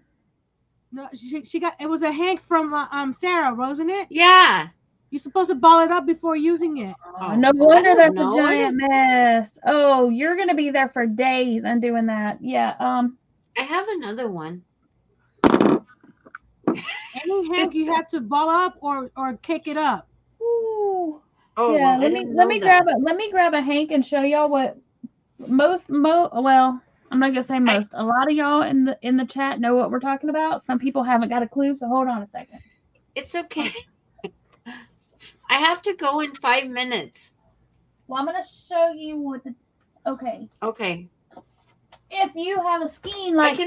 No, she got it was a Hank from Sarah, wasn't it? Yeah. You're supposed to ball it up before using it. Oh, no I wonder don't that's know. a giant mess. Oh, you're gonna be there for days undoing that. Yeah. I have another one. Any Hank you have to ball up or cake it up. Ooh. Oh, Yeah. well, I Let didn't me know grab that. a Hank and show y'all what well, I'm not gonna say most. A lot of y'all in the chat know what we're talking about. Some people haven't got a clue, so hold on a second. It's okay. I have to go in 5 minutes. Well, I'm gonna show you what the okay. Okay. If you have a skein like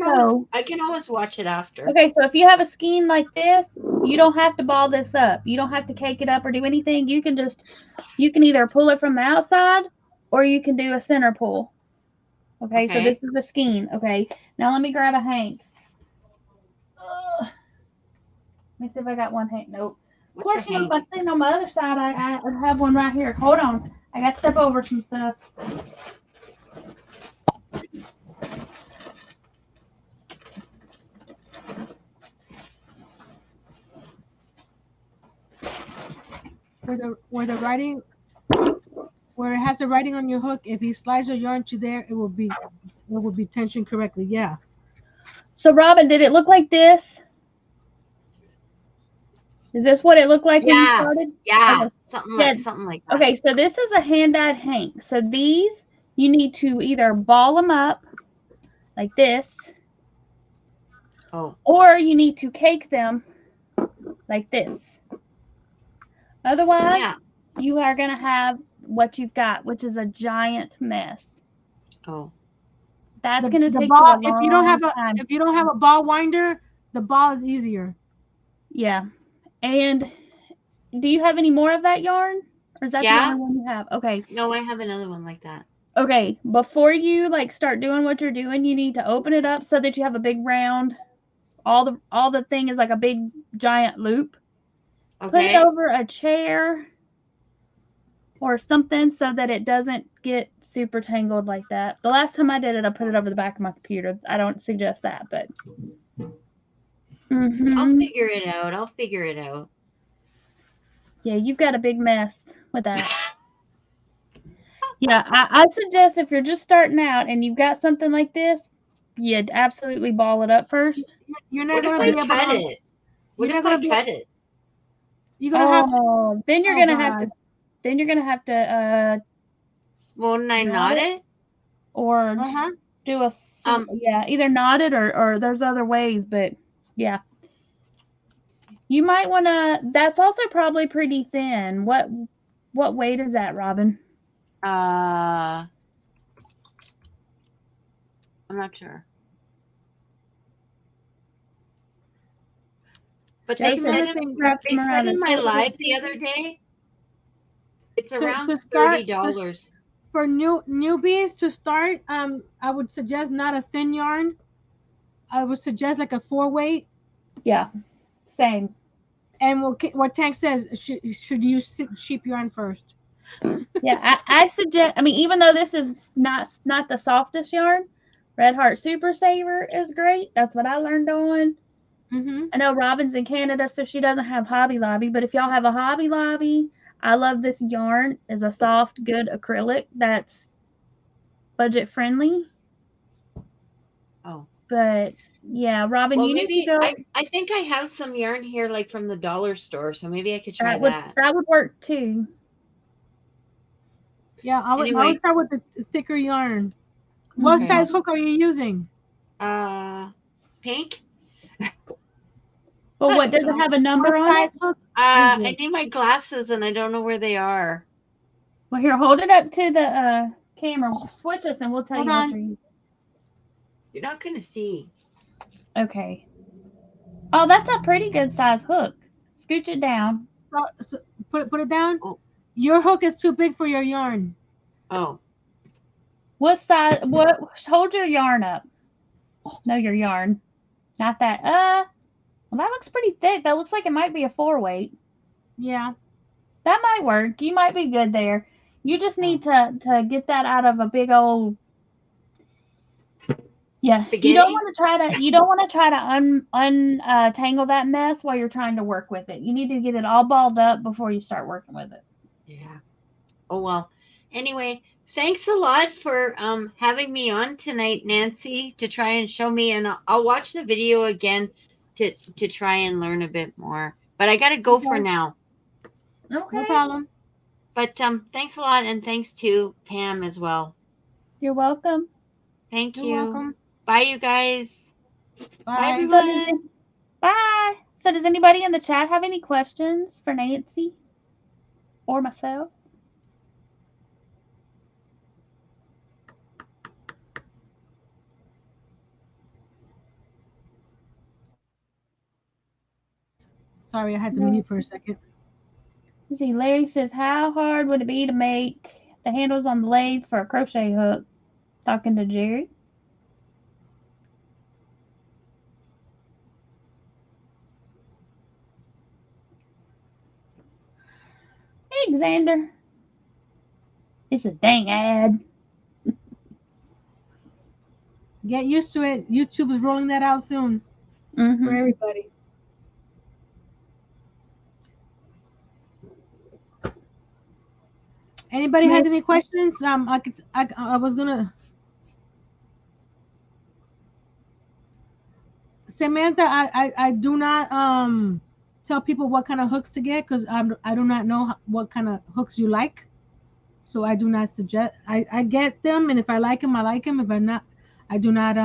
I can always watch it after. okay, so if you have a skein like this, you don't have to ball this up. You don't have to cake it up or do anything. You can either pull it from the outside or you can do a center pull. Okay, so this is the skein. Okay, now let me grab a Hank. Ugh. Let me see if I got one Hank. Nope. Of course, you know, if I stand on my other side, I have one right here. Hold on. I got to step over some stuff. Where it has the writing on your hook, if you slice your yarn to there, it will be tensioned correctly. Yeah. So Robin, did it look like this? Is this what it looked like when you started? Yeah. Okay. Something like that. Okay, so this is a hand-dyed Hank. So these you need to either ball them up like this. Oh. Or you need to cake them like this. Otherwise, you are going to have what you've got, which is a giant mess. Oh. That's going to take ball, you a long time. If you don't have a ball winder, the ball is easier. Yeah. And do you have any more of that yarn? Or is that the only one you have? Okay. No, I have another one like that. Okay. Before you start doing what you're doing, you need to open it up so that you have a big round. All the thing is like a big giant loop. Okay. Put it over a chair or something so that it doesn't get super tangled like that. The last time I did it, I put it over the back of my computer. I don't suggest that, but I'll figure it out. Yeah, you've got a big mess with that. Yeah, I suggest if you're just starting out and you've got something like this, you'd absolutely ball it up first. You're not going to be able to cut it. What if I cut it? You're gonna have then you're gonna have to. Then you're gonna have to. Won't I knot it? Or do a either knot it or there's other ways, but yeah. You might want to. That's also probably pretty thin. What weight is that, Robin? I'm not sure. But they said in my live the other day, it's around $30. For newbies to start, I would suggest not a thin yarn. I would suggest like a 4-weight. Yeah, same. And what Tank says, should use sheep yarn first. Yeah, I suggest. I mean, even though this is not the softest yarn, Red Heart Super Saver is great. That's what I learned on. I know Robin's in Canada, so she doesn't have Hobby Lobby. But if y'all have a Hobby Lobby, I love this yarn. It's a soft, good acrylic that's budget friendly. Oh. But yeah, Robin, you need to go. I think I have some yarn here, like from the dollar store, so maybe I could try that. That would work too. Yeah, I would start with the thicker yarn. What size hook are you using? Pink. But what, does it have a number on it? Hook? I need my glasses and I don't know where they are. Well, here, hold it up to the camera. Switch us and we'll tell you what you're using. You're not going to see. Okay. Oh, that's a pretty good size hook. Scooch it down. So put it down. Oh. Your hook is too big for your yarn. Oh. What size? Hold your yarn up. No, your yarn. Not that. Well, that looks pretty thick. That looks like it might be a 4-weight. Yeah. That might work. You might be good there. You just need to get that out of a big old. Yeah, Spaghetti? you don't want to try to untangle that mess while you're trying to work with it. You need to get it all balled up before you start working with it. Yeah. Oh well. Anyway, thanks a lot for having me on tonight, Nancy, to try and show me, and I'll watch the video again to try and learn a bit more. But I gotta go for now. Okay. No problem. But thanks a lot, and thanks to Pam as well. You're welcome. Thank You're you. welcome. Bye, you guys. Bye, Bye. everyone. Bye. So does anybody in the chat have any questions for Nancy or myself? Sorry, I had to No. mute for a second. Let's see, Larry says, how hard would it be to make the handles on the lathe for a crochet hook? Talking to Jerry. Hey, Xander. It's a dang ad. Get used to it. YouTube is rolling that out soon for Mm-hmm. everybody. Anybody has any questions? I was gonna. Samantha, I do not tell people what kind of hooks to get because I do not know what kind of hooks you like. So I do not suggest. I get them, and if I like them, I like them. If I'm not, I do not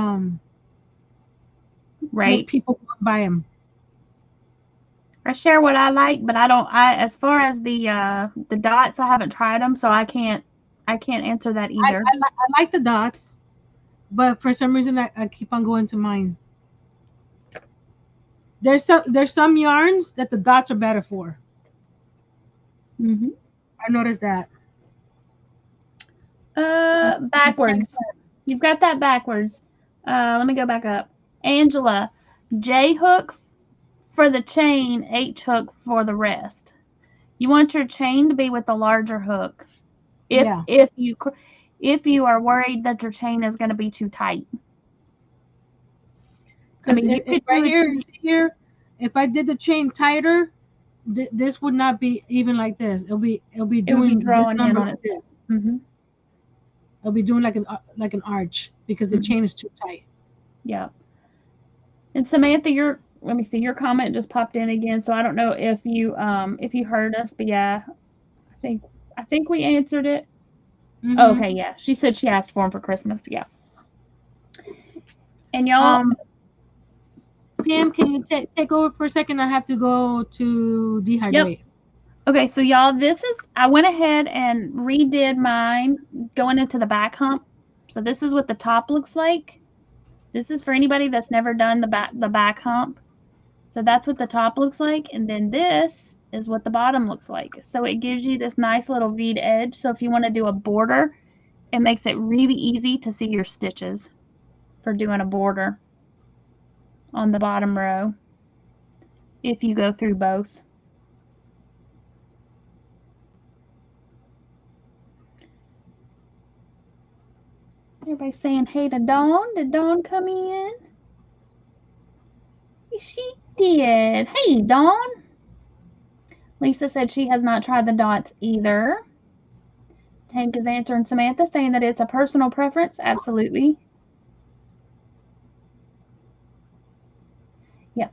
Right. make people buy them. I share what I like, but I don't. As far as the dots, I haven't tried them, so I can't answer that either. I like the dots, but for some reason I keep on going to mine. There's some yarns that the dots are better for. Mm-hmm. I noticed that. Backwards. You've got that backwards. Let me go back up. Angela, J hook for the chain, H hook for the rest. You want your chain to be with the larger hook. If you are worried that your chain is going to be too tight. I mean, here, if I did the chain tighter, this would not be even like this. It'll be drawing in on it. This. Mm-hmm. It'll be doing like an arch because the chain is too tight. Yeah. And Samantha, let me see, your comment just popped in again, so I don't know if you heard us, but yeah, I think we answered it. Mm-hmm. Oh, okay, yeah. She said she asked for them for Christmas. Yeah. And y'all, Pam, can you take over for a second? I have to go to dehydrate. Yep. Okay, so y'all, I went ahead and redid mine going into the back hump. So this is what the top looks like. This is for anybody that's never done the back hump. So that's what the top looks like, and then this is what the bottom looks like. So it gives you this nice little V'd edge. So if you want to do a border, it makes it really easy to see your stitches for doing a border on the bottom row if you go through both. Everybody's saying hey to Dawn. Did Dawn come in? She did. Hey, Dawn. Lisa said she has not tried the dots either. Tank is answering Samantha, saying that it's a personal preference. Absolutely. Yep.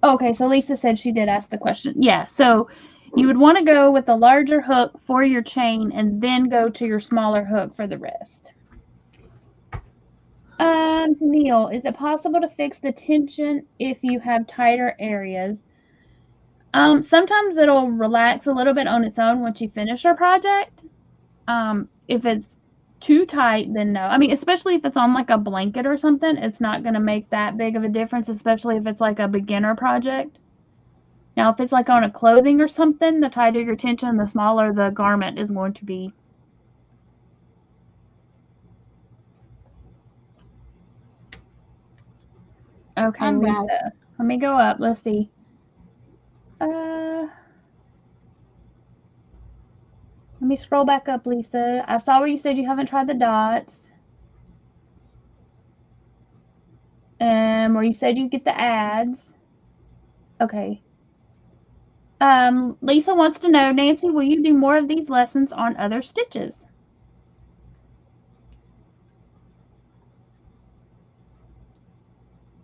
Okay, so Lisa said she did ask the question. Yeah, so you would want to go with a larger hook for your chain and then go to your smaller hook for the rest. Neil, is it possible to fix the tension if you have tighter areas? Sometimes it'll relax a little bit on its own once you finish your project. If it's too tight, then no. I mean, especially if it's on like a blanket or something, it's not going to make that big of a difference, especially if it's like a beginner project. Now, if it's like on a clothing or something, the tighter your tension, the smaller the garment is going to be. Okay, I'm Lisa. back. Let me go up. Let's see. Let me scroll back up, Lisa. I saw where you said you haven't tried the dots. Where you said you get the ads. Okay. Lisa wants to know, Nancy, will you do more of these lessons on other stitches?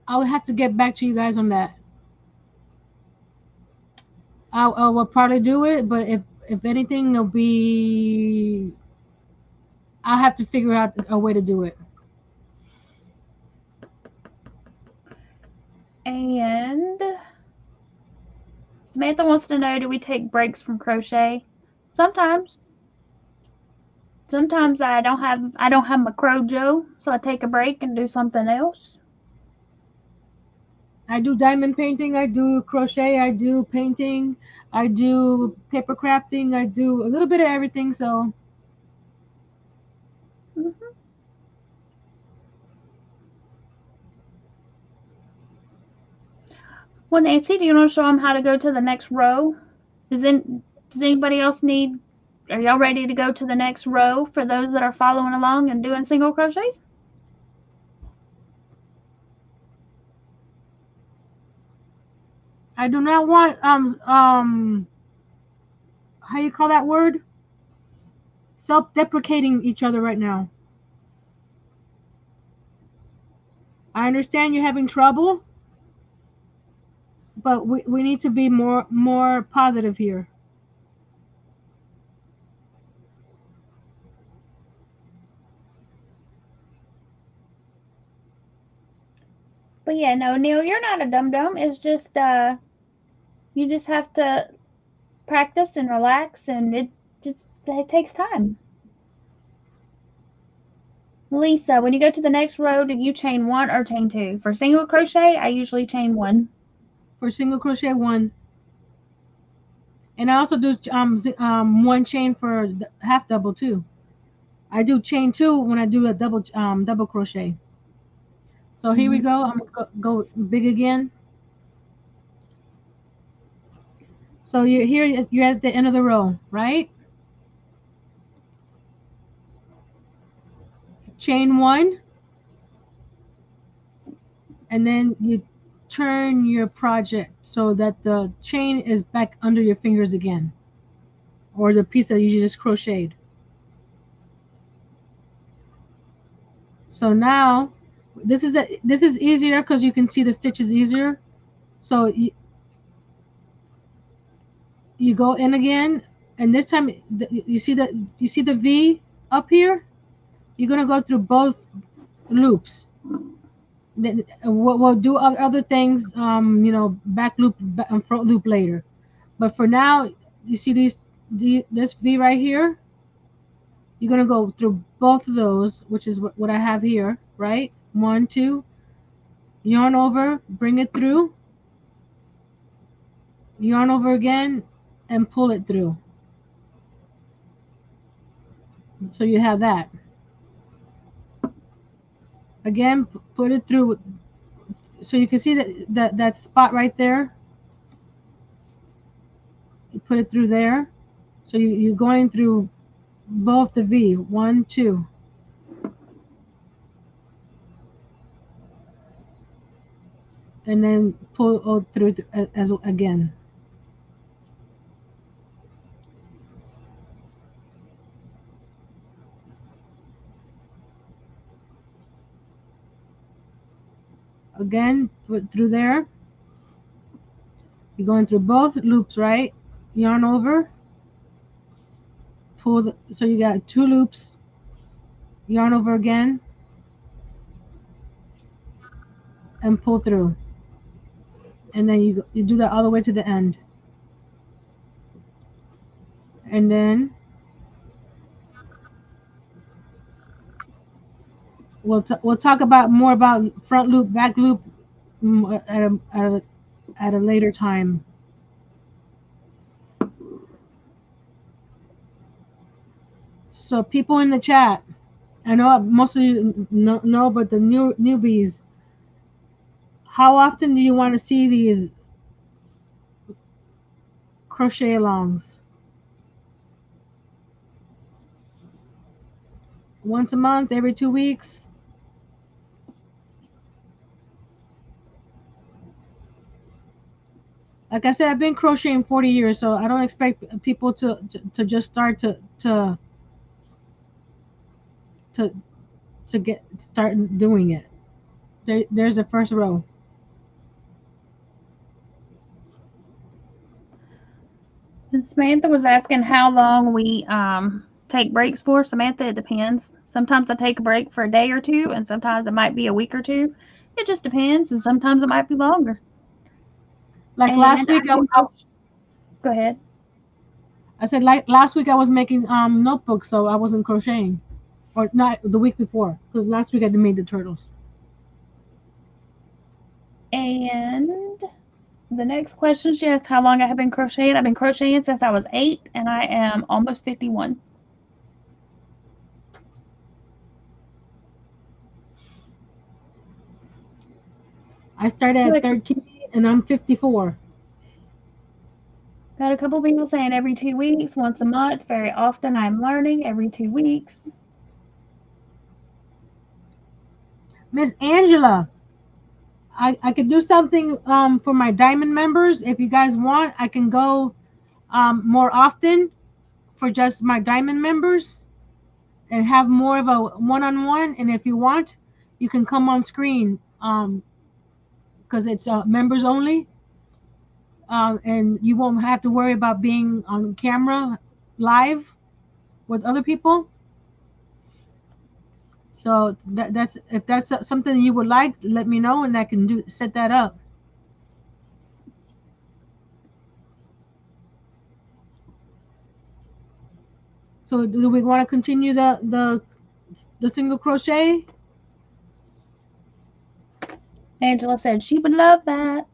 I'll have to get back to you guys on that. I will probably do it, but if anything, it'll be. I'll have to figure out a way to do it. And Samantha wants to know, do we take breaks from crochet? Sometimes. Sometimes I don't have my Crojo, so I take a break and do something else. I do diamond painting, I do crochet, I do painting, I do paper crafting, I do a little bit of everything. So Mm-hmm. Well, Nancy, do you want to show them how to go to the next row? Does anybody else need? Are y'all ready to go to the next row for those that are following along and doing single crochets? I do not want how you call that word? Self-deprecating each other right now. I understand you're having trouble, but we need to be more positive here. But yeah, no, Neil, you're not a dum dum. It's just you just have to practice and relax, and it takes time. Lisa, when you go to the next row, do you chain one or chain two? For single crochet, I usually chain one. For single crochet, one. And I also do one chain for half double too. I do chain two when I do a double crochet. So here we Mhm. go. I'm gonna go big again. So you're here. You're at the end of the row, right? Chain one, and then you turn your project so that the chain is back under your fingers again, or the piece that you just crocheted. So now this is easier because you can see the stitches easier. So you go in again, and this time you see the V up here. You're gonna go through both loops. Then we'll do other things, back loop and front loop later. But for now, you see this V right here. You're gonna go through both of those, which is what I have here, right? One, two, yarn over, bring it through, yarn over again, and pull it through. So you have that. Again, put it through. So you can see that spot right there. You put it through there. So you're going through both the V. One, two. And then pull through as again. Again, put through there. You're going through both loops, right? Yarn over, pull so you got two loops, yarn over again, and pull through. And then you do that all the way to the end. And then we'll talk about more about front loop, back loop at a later time. So people in the chat, I know most of you know, but the newbies, How often do you want to see these crochet alongs? Once a month, every 2 weeks? Like I said, I've been crocheting 40 years, so I don't expect people to just start to start doing it. There's the first row. And Samantha was asking how long we take breaks for. Samantha, it depends. Sometimes I take a break for a day or two, and sometimes it might be a week or two. It just depends, and sometimes it might be longer. Like And last week, go ahead. I said like last week I was making notebooks, so I wasn't crocheting, or not the week before, because last week I made the turtles. And the next question she asked how long I have been crocheting. I've been crocheting since I was 8, and I am almost 51. I started at 13 and I'm 54. Got a couple people saying every 2 weeks, once a month. Very often I'm learning every 2 weeks. Miss Angela, I could do something for my diamond members. If you guys want, I can go more often for just my diamond members and have more of a one-on-one. And if you want, you can come on screen because it's members only. And you won't have to worry about being on camera live with other people. So that's if that's something you would like, let me know and I can set that up. So do we want to continue the single crochet? Angela said she would love that.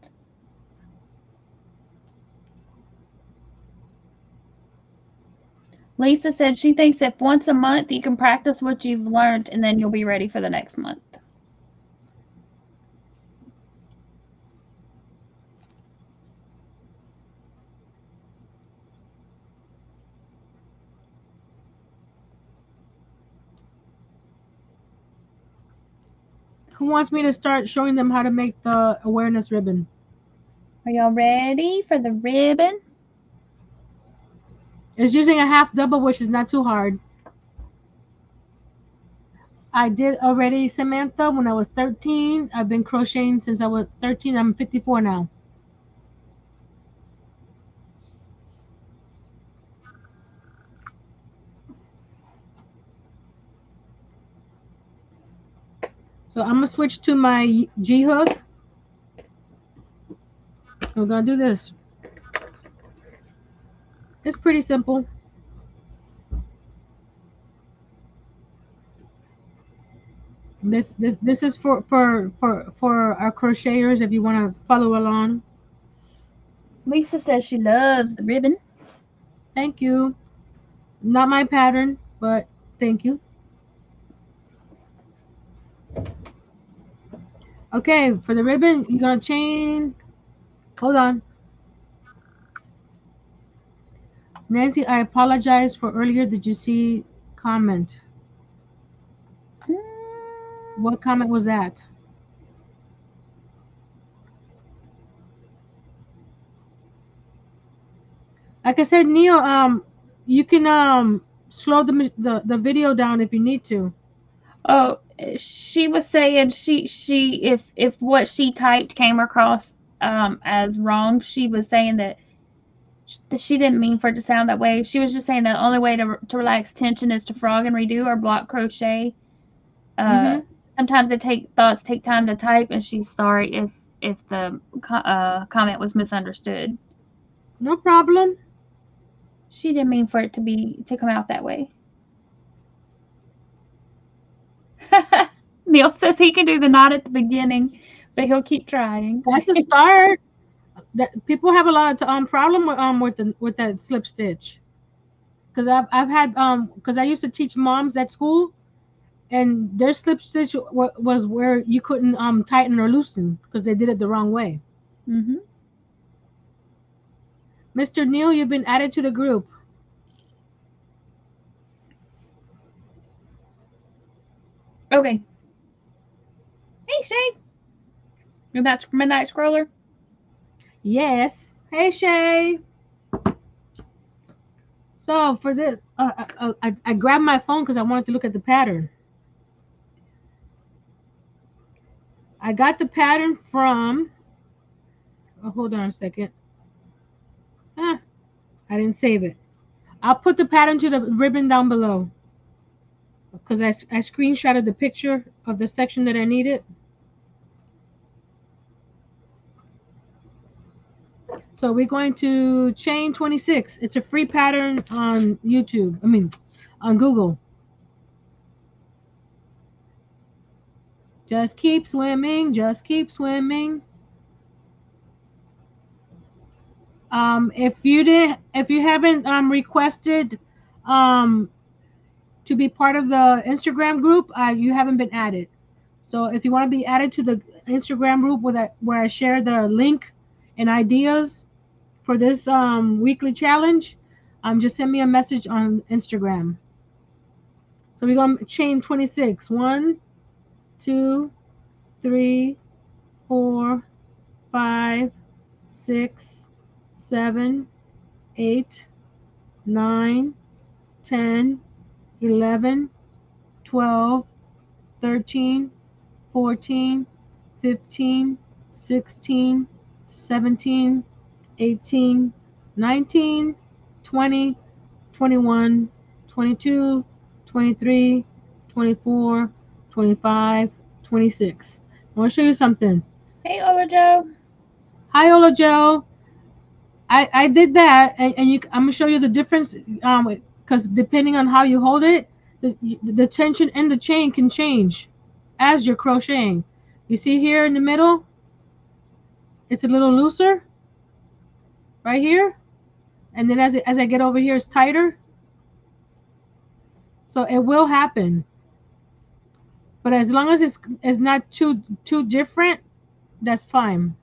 Lisa said she thinks if once a month you can practice what you've learned and then you'll be ready for the next month. Who wants me to start showing them how to make the awareness ribbon? Are y'all ready for the ribbon? It's using a half double, which is not too hard. I did already, Samantha, when I was 13. I've been crocheting since I was 13. I'm 54 now. So I'm gonna switch to my G hook. We're gonna do this. It's pretty simple. This is for our crocheters if you want to follow along. Lisa says she loves the ribbon. Thank you. Not my pattern, but thank you. Okay, for the ribbon, you're gonna chain. Hold on. Nancy, I apologize for earlier. Did you see comment? What comment was that? Like I said, Neil, you can slow the video down if you need to. Oh, she was saying if what she typed came across as wrong, she was saying that she didn't mean for it to sound that way. She was just saying the only way to relax tension is to frog and redo or block crochet. Sometimes thoughts take time to type, and she's sorry if the comment was misunderstood. No problem. She didn't mean for it to come out that way. Neil says he can do the knot at the beginning, but he'll keep trying. That's the start. That people have a lot of problem with that slip stitch, because I've had because I used to teach moms at school, And their slip stitch was where you couldn't tighten or loosen because they did it the wrong way. Mm-hmm. Mr. Neil, you've been added to the group. Okay. Hey, Shay. You're that midnight scroller? Yes. Hey, Shay. So for this, I grabbed my phone because I wanted to look at the pattern. I got the pattern from. Oh, hold on a second. I didn't save it. I'll put the pattern to the ribbon down below because I screenshotted the picture of the section that I needed. So we're going to chain 26. It's a free pattern on YouTube. I mean, on Google. Just keep swimming. Just keep swimming. If you haven't requested to be part of the Instagram group, you haven't been added. So if you want to be added to the Instagram group where I share the link and ideas for this weekly challenge, just send me a message on Instagram. So we're going to chain 26. 1, 2, 3, 4, 5, 6, 7, 8, 9, 10, 11, 12, 13, 14, 15, 16, 17, 18, 19, 20, 21, 22, 23, 24, 25, 26. I want to show you something. Hey, Ola Joe. Hi, Ola Joe. I did that, and I'm gonna show you the difference. Because depending on how you hold it, the tension in the chain can change as you're crocheting. You see here in the middle, it's a little looser right here, and then as I get over here, it's tighter. So it will happen, but as long as it's not too different, that's fine.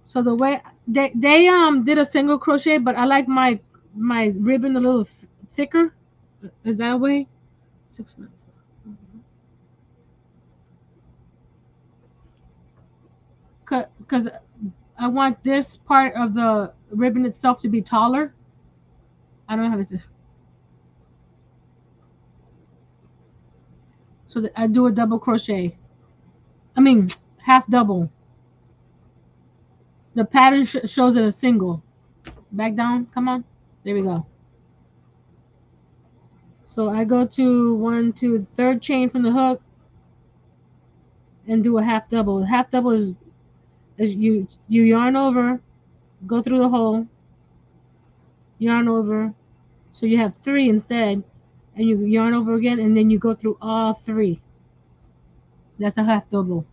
So the way they did a single crochet, but I like my ribbon a little thicker. Is that a way? 6 9. Because I want this part of the ribbon itself to be taller. I don't know how to. So that I do a double crochet. I mean half double. The pattern shows it a single. Back down. Come on. There we go. So I go to 1, 2, third chain from the hook and do a half double. Half double is you yarn over, go through the hole, yarn over, so you have 3 instead, and you yarn over again, and then you go through all 3. That's the half double.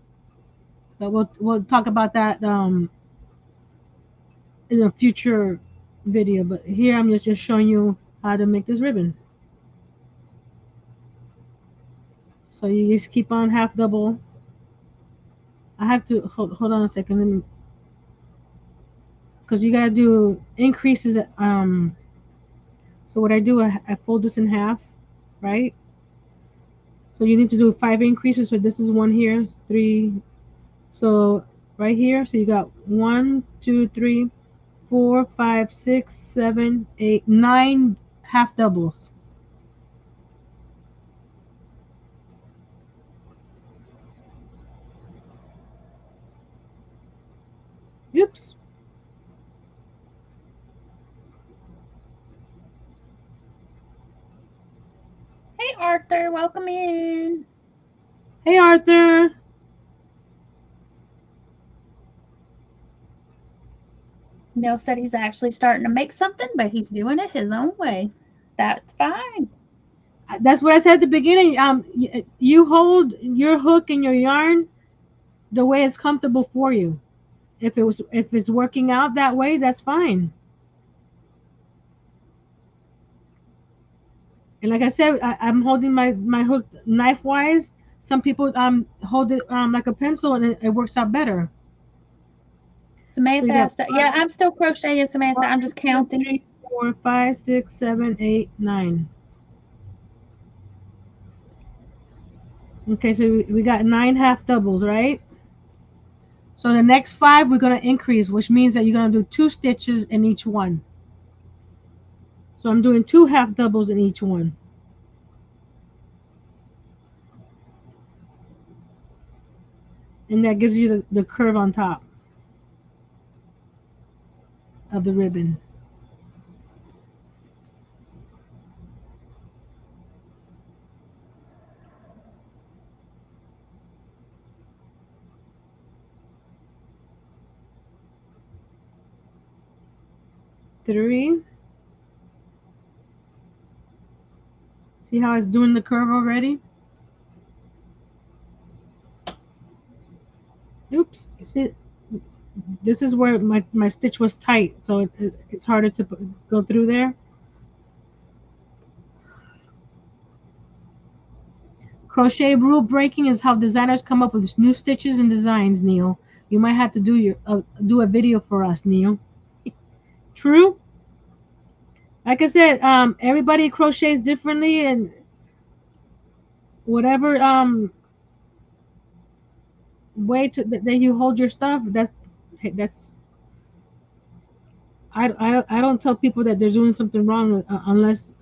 But we'll talk about that in a future video. But here I'm just showing you how to make this ribbon. So you just keep on half double. I have to hold on a second, because you gotta do increases. So what I do, I fold this in half, right? So you need to do 5 increases. So this is 1 here, 3. So right here, so you got 1, 2, 3, 4, 5, 6, 7, 8, 9 half doubles. Oops. Hey, Arthur. Welcome in. Hey, Arthur. Neil said he's actually starting to make something, but he's doing it his own way. That's fine. That's what I said at the beginning. You hold your hook and your yarn the way it's comfortable for you. if it's working out that way, that's fine. And like I said, I'm holding my hook knife wise. Some people hold it like a pencil, and it works out better. Samantha, So yeah, I'm still crocheting, Samantha. I'm just counting. 3, 4, 5, 6, 7, 8, 9. Okay, so we got 9 half doubles, right? So the next 5 we're gonna increase, which means that you're gonna do 2 stitches in each one. So I'm doing 2 half doubles in each one. And that gives you the curve on top of the ribbon. Three. See how it's doing the curve already? Oops. See, this is where my stitch was tight, so it's harder to go through there. Crochet rule breaking is how designers come up with new stitches and designs, Neil. You might have to do a video for us, Neil. True. Like I said, everybody crochets differently, and whatever way that you hold your stuff, that's I don't tell people that they're doing something wrong unless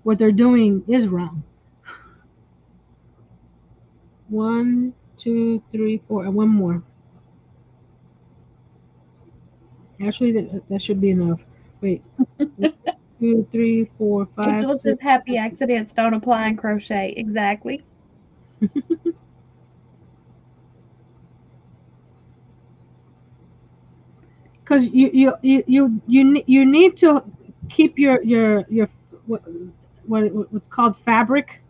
what they're doing is wrong. 1, 2, 3, 4, and one more. Actually, that should be enough. Wait. 1, 2, 3, 4, 5, Angela says 6. happy accidents don't apply in crochet. Exactly. Because you need to keep your what's called fabric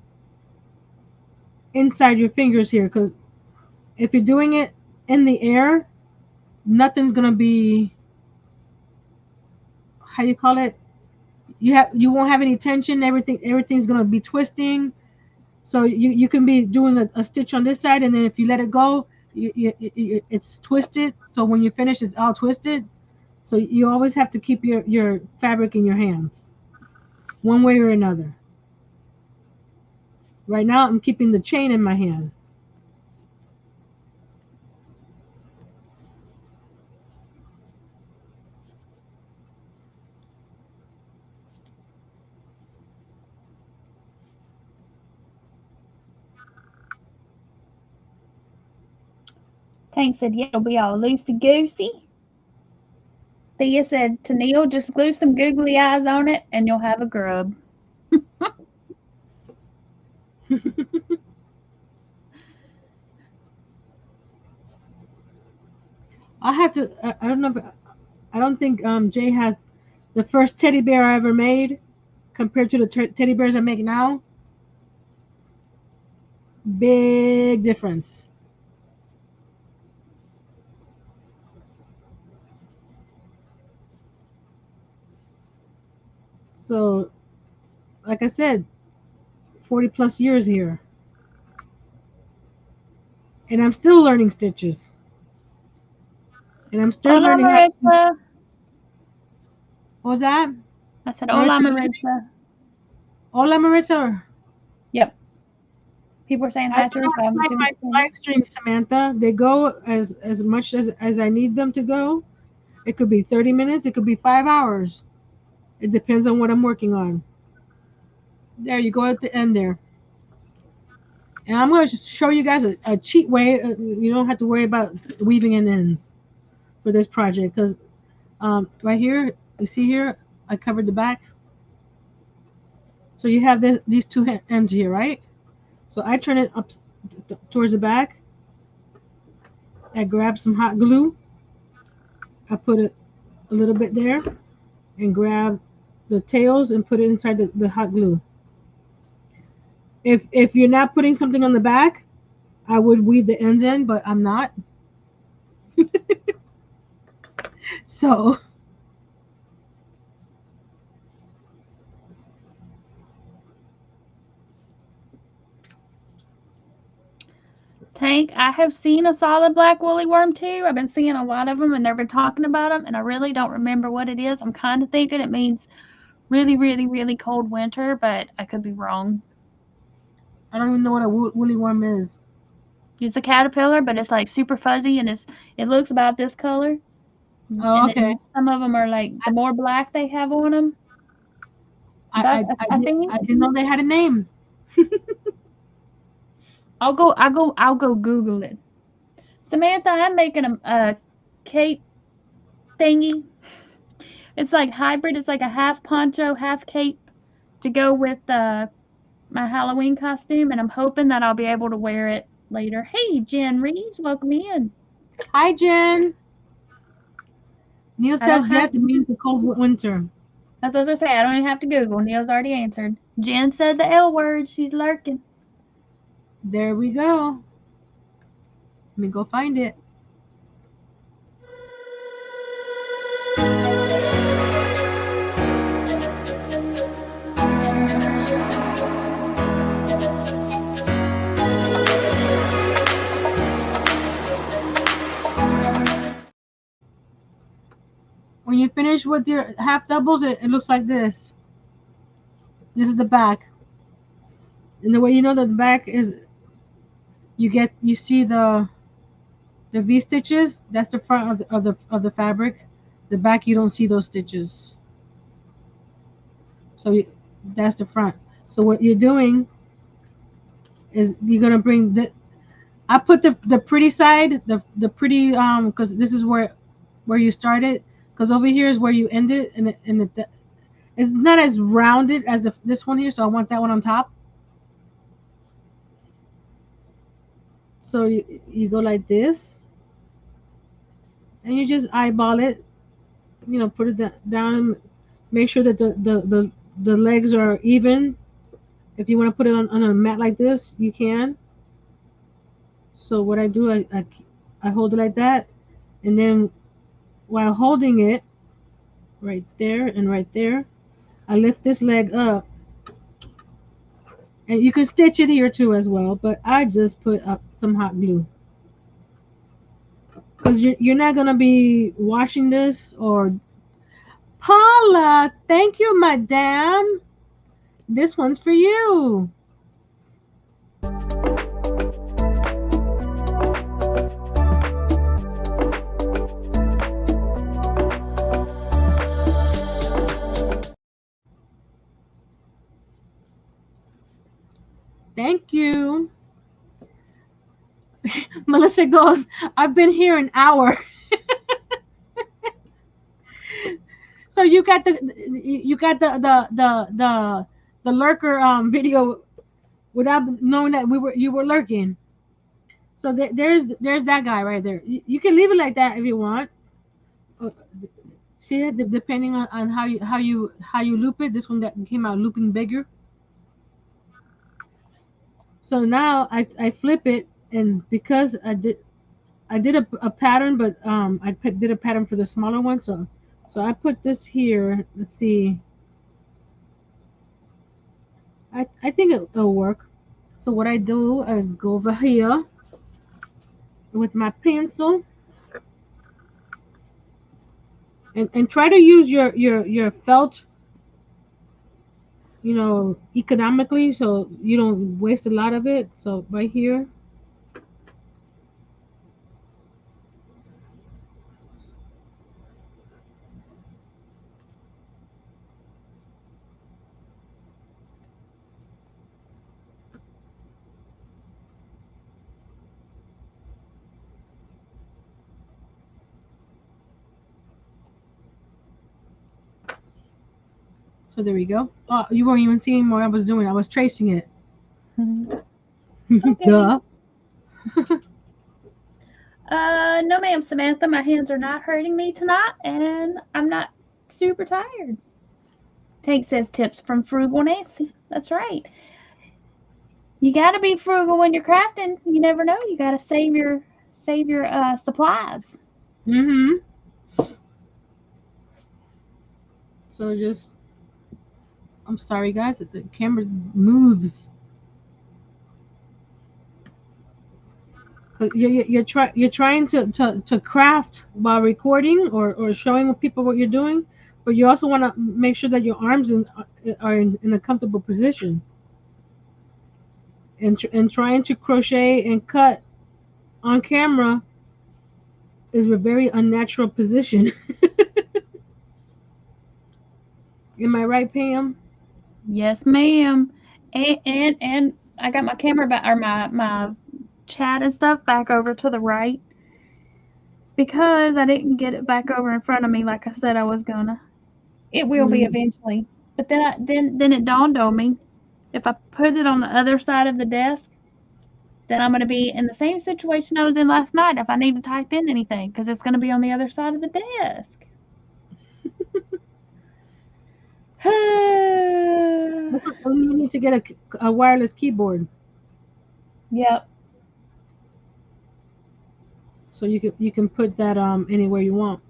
inside your fingers here, because if you're doing it in the air, nothing's gonna be, how you call it, you won't have any tension. Everything's gonna be twisting. So you can be doing a stitch on this side, and then if you let it go, it's twisted. So when you finish, it's all twisted. So you always have to keep your fabric in your hands, one way or another. Right now, I'm keeping the chain in my hand. Tank said, yeah, it'll be all loosey-goosey. Thea said to Neil, just glue some googly eyes on it and you'll have a grub. I have to. I don't know. I don't think Jay has the first teddy bear I ever made compared to the teddy bears I make now. Big difference. So, like I said, 40 plus years here, and I'm still learning stitches, and I'm still Hola, learning how. Maritza. What was that? I said, hola, Maritza. Hola, Maritza. Yep. People are saying hi to her. My live streams, Samantha. They go as much as I need them to go. It could be 30 minutes. It could be 5 hours. It depends on what I'm working on. There you go at the end there. And I'm going to show you guys a cheat way. You don't have to worry about weaving in ends for this project, because right here, you see here, I covered the back. So you have these two ends here, right? So I turn it up towards the back. I grab some hot glue. I put it a little bit there and grab the tails and put it inside the hot glue. If you're not putting something on the back, I would weave the ends in, but I'm not. So Tank, I have seen a solid black woolly worm too. I've been seeing a lot of them and they've been talking about them, and I really don't remember what it is. I'm kind of thinking it means really, really, really cold winter, but I could be wrong. I don't even know what a woolly worm is. It's a caterpillar, but it's like super fuzzy and it looks about this color. Oh, And okay. then some of them are like the more black they have on them. I think didn't know they had a name. I'll go Google it. Samantha, I'm making a cape thingy. It's like hybrid. It's like a half poncho, half cape to go with my Halloween costume, and I'm hoping that I'll be able to wear it later. Hey, Jen Reeves, welcome in. Hi, Jen. Neil I don't says have yes, it means a cold winter. That's what I was gonna say. I don't even have to Google. Neil's already answered. Jen said the L word. She's lurking. There we go. Let me go find it. When you finish with your half doubles, it looks like this. This is the back. And the way you know that the back is, you see the V stitches. That's the front of the fabric. The back, you don't see those stitches. So that's the front. So what you're doing is you're gonna bring the. I put the pretty side, the pretty because this is where you started. Because over here is where you end it, and it's not as rounded as this one here. So I want that one on top. So you go like this, and you just eyeball it. You know, put it down and make sure that the legs are even. If you want to put it on a mat like this, you can. So what I do, I hold it like that, and then while holding it right there and right there, I lift this leg up, and you can stitch it here too as well. But I just put up some hot glue because you're not gonna be washing this or. Paula, thank you, madame. This one's for you. Thank you. Melissa goes, I've been here an hour. So you got the lurker video without knowing that you were lurking. So there's that guy right there. You can leave it like that if you want. See it depending on how you loop it. This one came out looping bigger. So now I flip it, and because I did a pattern, but did a pattern for the smaller one. So I put this here. Let's see. I think it'll work. So what I do is go over here with my pencil and try to use your felt, economically, so you don't waste a lot of it. So right here. So there we go. Oh, you weren't even seeing what I was doing. I was tracing it. Okay. Duh. No, ma'am, Samantha. My hands are not hurting me tonight, and I'm not super tired. Tank says tips from Frugal Nancy. That's right. You got to be frugal when you're crafting. You never know. You got to save your supplies. Mm-hmm. So just, I'm sorry guys that the camera moves. Cause you're trying to craft while recording or showing people what you're doing, but you also want to make sure that your arms are in a comfortable position. And trying to crochet and cut on camera is a very unnatural position. Am I right, Pam? Yes, ma'am. And I got my camera back or my chat and stuff back over to the right because I didn't get it back over in front of me like I said I was gonna. It will be Mm, eventually. But then it dawned on me, if I put it on the other side of the desk, then I'm gonna be in the same situation I was in last night if I need to type in anything because it's gonna be on the other side of the desk. you need to get a wireless keyboard Yep. so you can put that anywhere you want.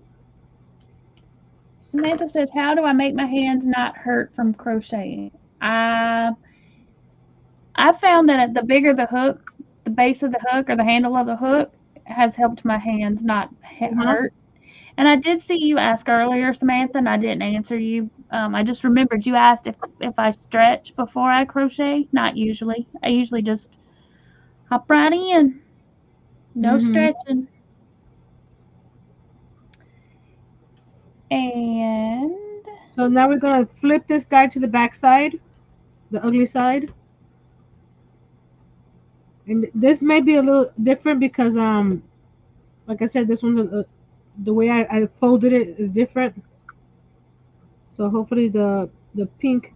Samantha says, "How do I make my hands not hurt from crocheting?" I I found that the bigger the hook, the base of the hook or the handle of the hook has helped my hands not Uh-huh. hurt. And I did see you ask earlier, Samantha, and I didn't answer you. I just remembered you asked if I stretch before I crochet. Not usually. I usually just hop right in. No Mm-hmm. stretching. And So now we're gonna flip this guy to the back side, the ugly side. And this may be a little different because like I said, this one's the way I folded it is different. So hopefully the pink,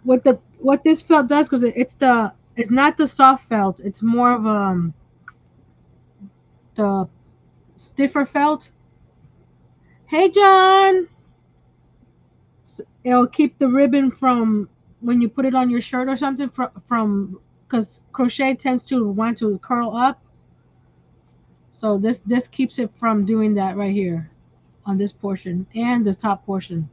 what this felt does, because it's not the soft felt, it's more of the stiffer felt. Hey John, it'll keep the ribbon from when you put it on your shirt or something from because crochet tends to want to curl up. So this keeps it from doing that right here on this portion and this top portion.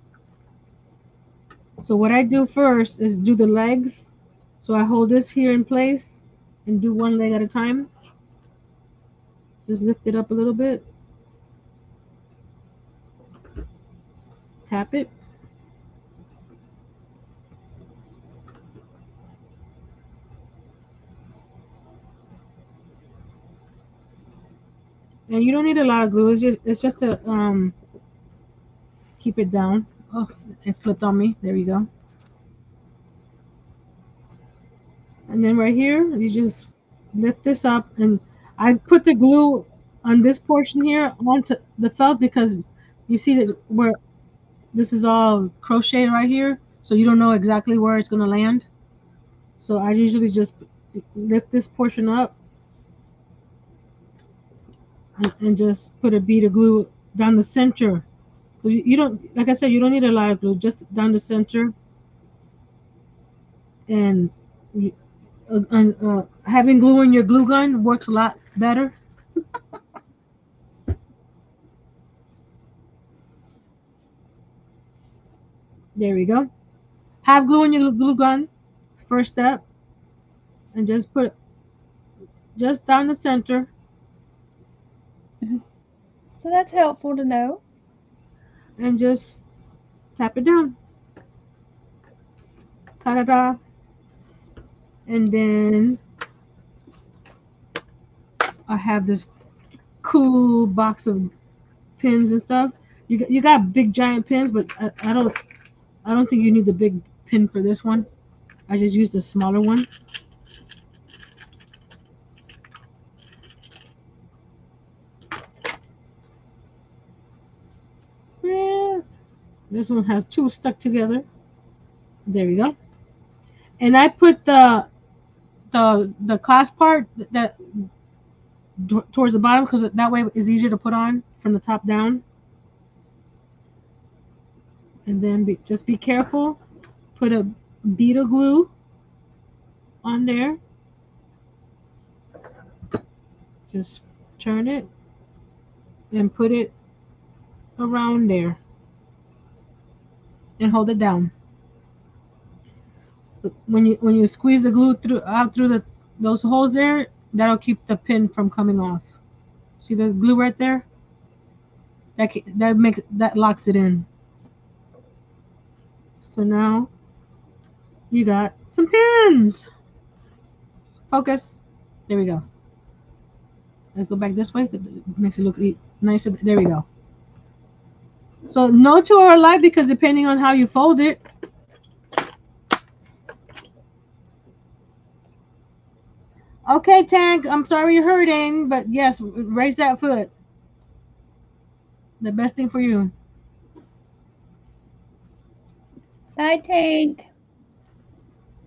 So what I do first is do the legs. So I hold this here in place and do one leg at a time. Just lift it up a little bit, tap it, and you don't need a lot of glue. It's just to keep it down. Oh, it flipped on me. There you go. And then right here, you just lift this up, and I put the glue on this portion here onto the felt because you see that where this is all crocheted right here, so you don't know exactly where it's gonna land. So I usually just lift this portion up and just put a bead of glue down the center. You don't, like I said, you don't need a lot of glue, just down the center. And having glue in your glue gun works a lot better. There we go. Have glue in your glue gun, first step, and just put just down the center. so that's helpful to know. And just tap it down. Ta da da. And then I have this cool box of pins and stuff. You got big giant pins, but I don't think you need the big pin for this one. I just used a smaller one. Yeah, this one has two stuck together. There we go. And I put the clasp part that towards the bottom because that way it's easier to put on from the top down. And then just be careful. Put a bead of glue on there. Just turn it and put it around there and hold it down. When you squeeze the glue through those holes there, that'll keep the pin from coming off. See the glue right there? That locks it in. So now you got some pins. Focus. There we go. Let's go back this way. It makes it look nicer. There we go. So no two are alike because depending on how you fold it. Okay, Tank, I'm sorry you're hurting, but yes, raise that foot. The best thing for you. Bye, Tank.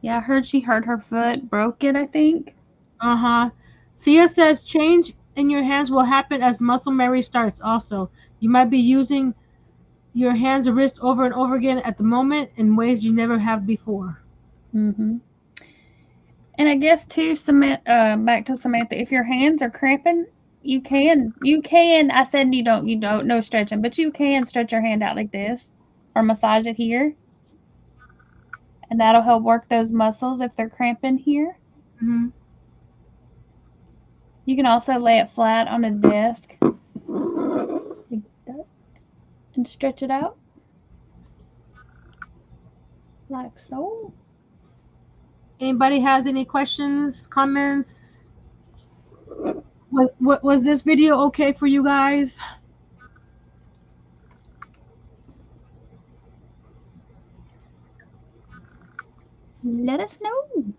Yeah, I heard she hurt her foot, broke it, I think. Uh-huh. Thea says change in your hands will happen as muscle memory starts also. You might be using your hands or wrist over and over again at the moment in ways you never have before. Mm-hmm. And I guess too, back to Samantha, if your hands are cramping, you can, I said you don't, no stretching, but you can stretch your hand out like this or massage it here. And that'll help work those muscles if they're cramping here. Mm-hmm. You can also lay it flat on a desk like that and stretch it out like so. Anybody has any questions, comments? What was this video okay for you guys? Let us know.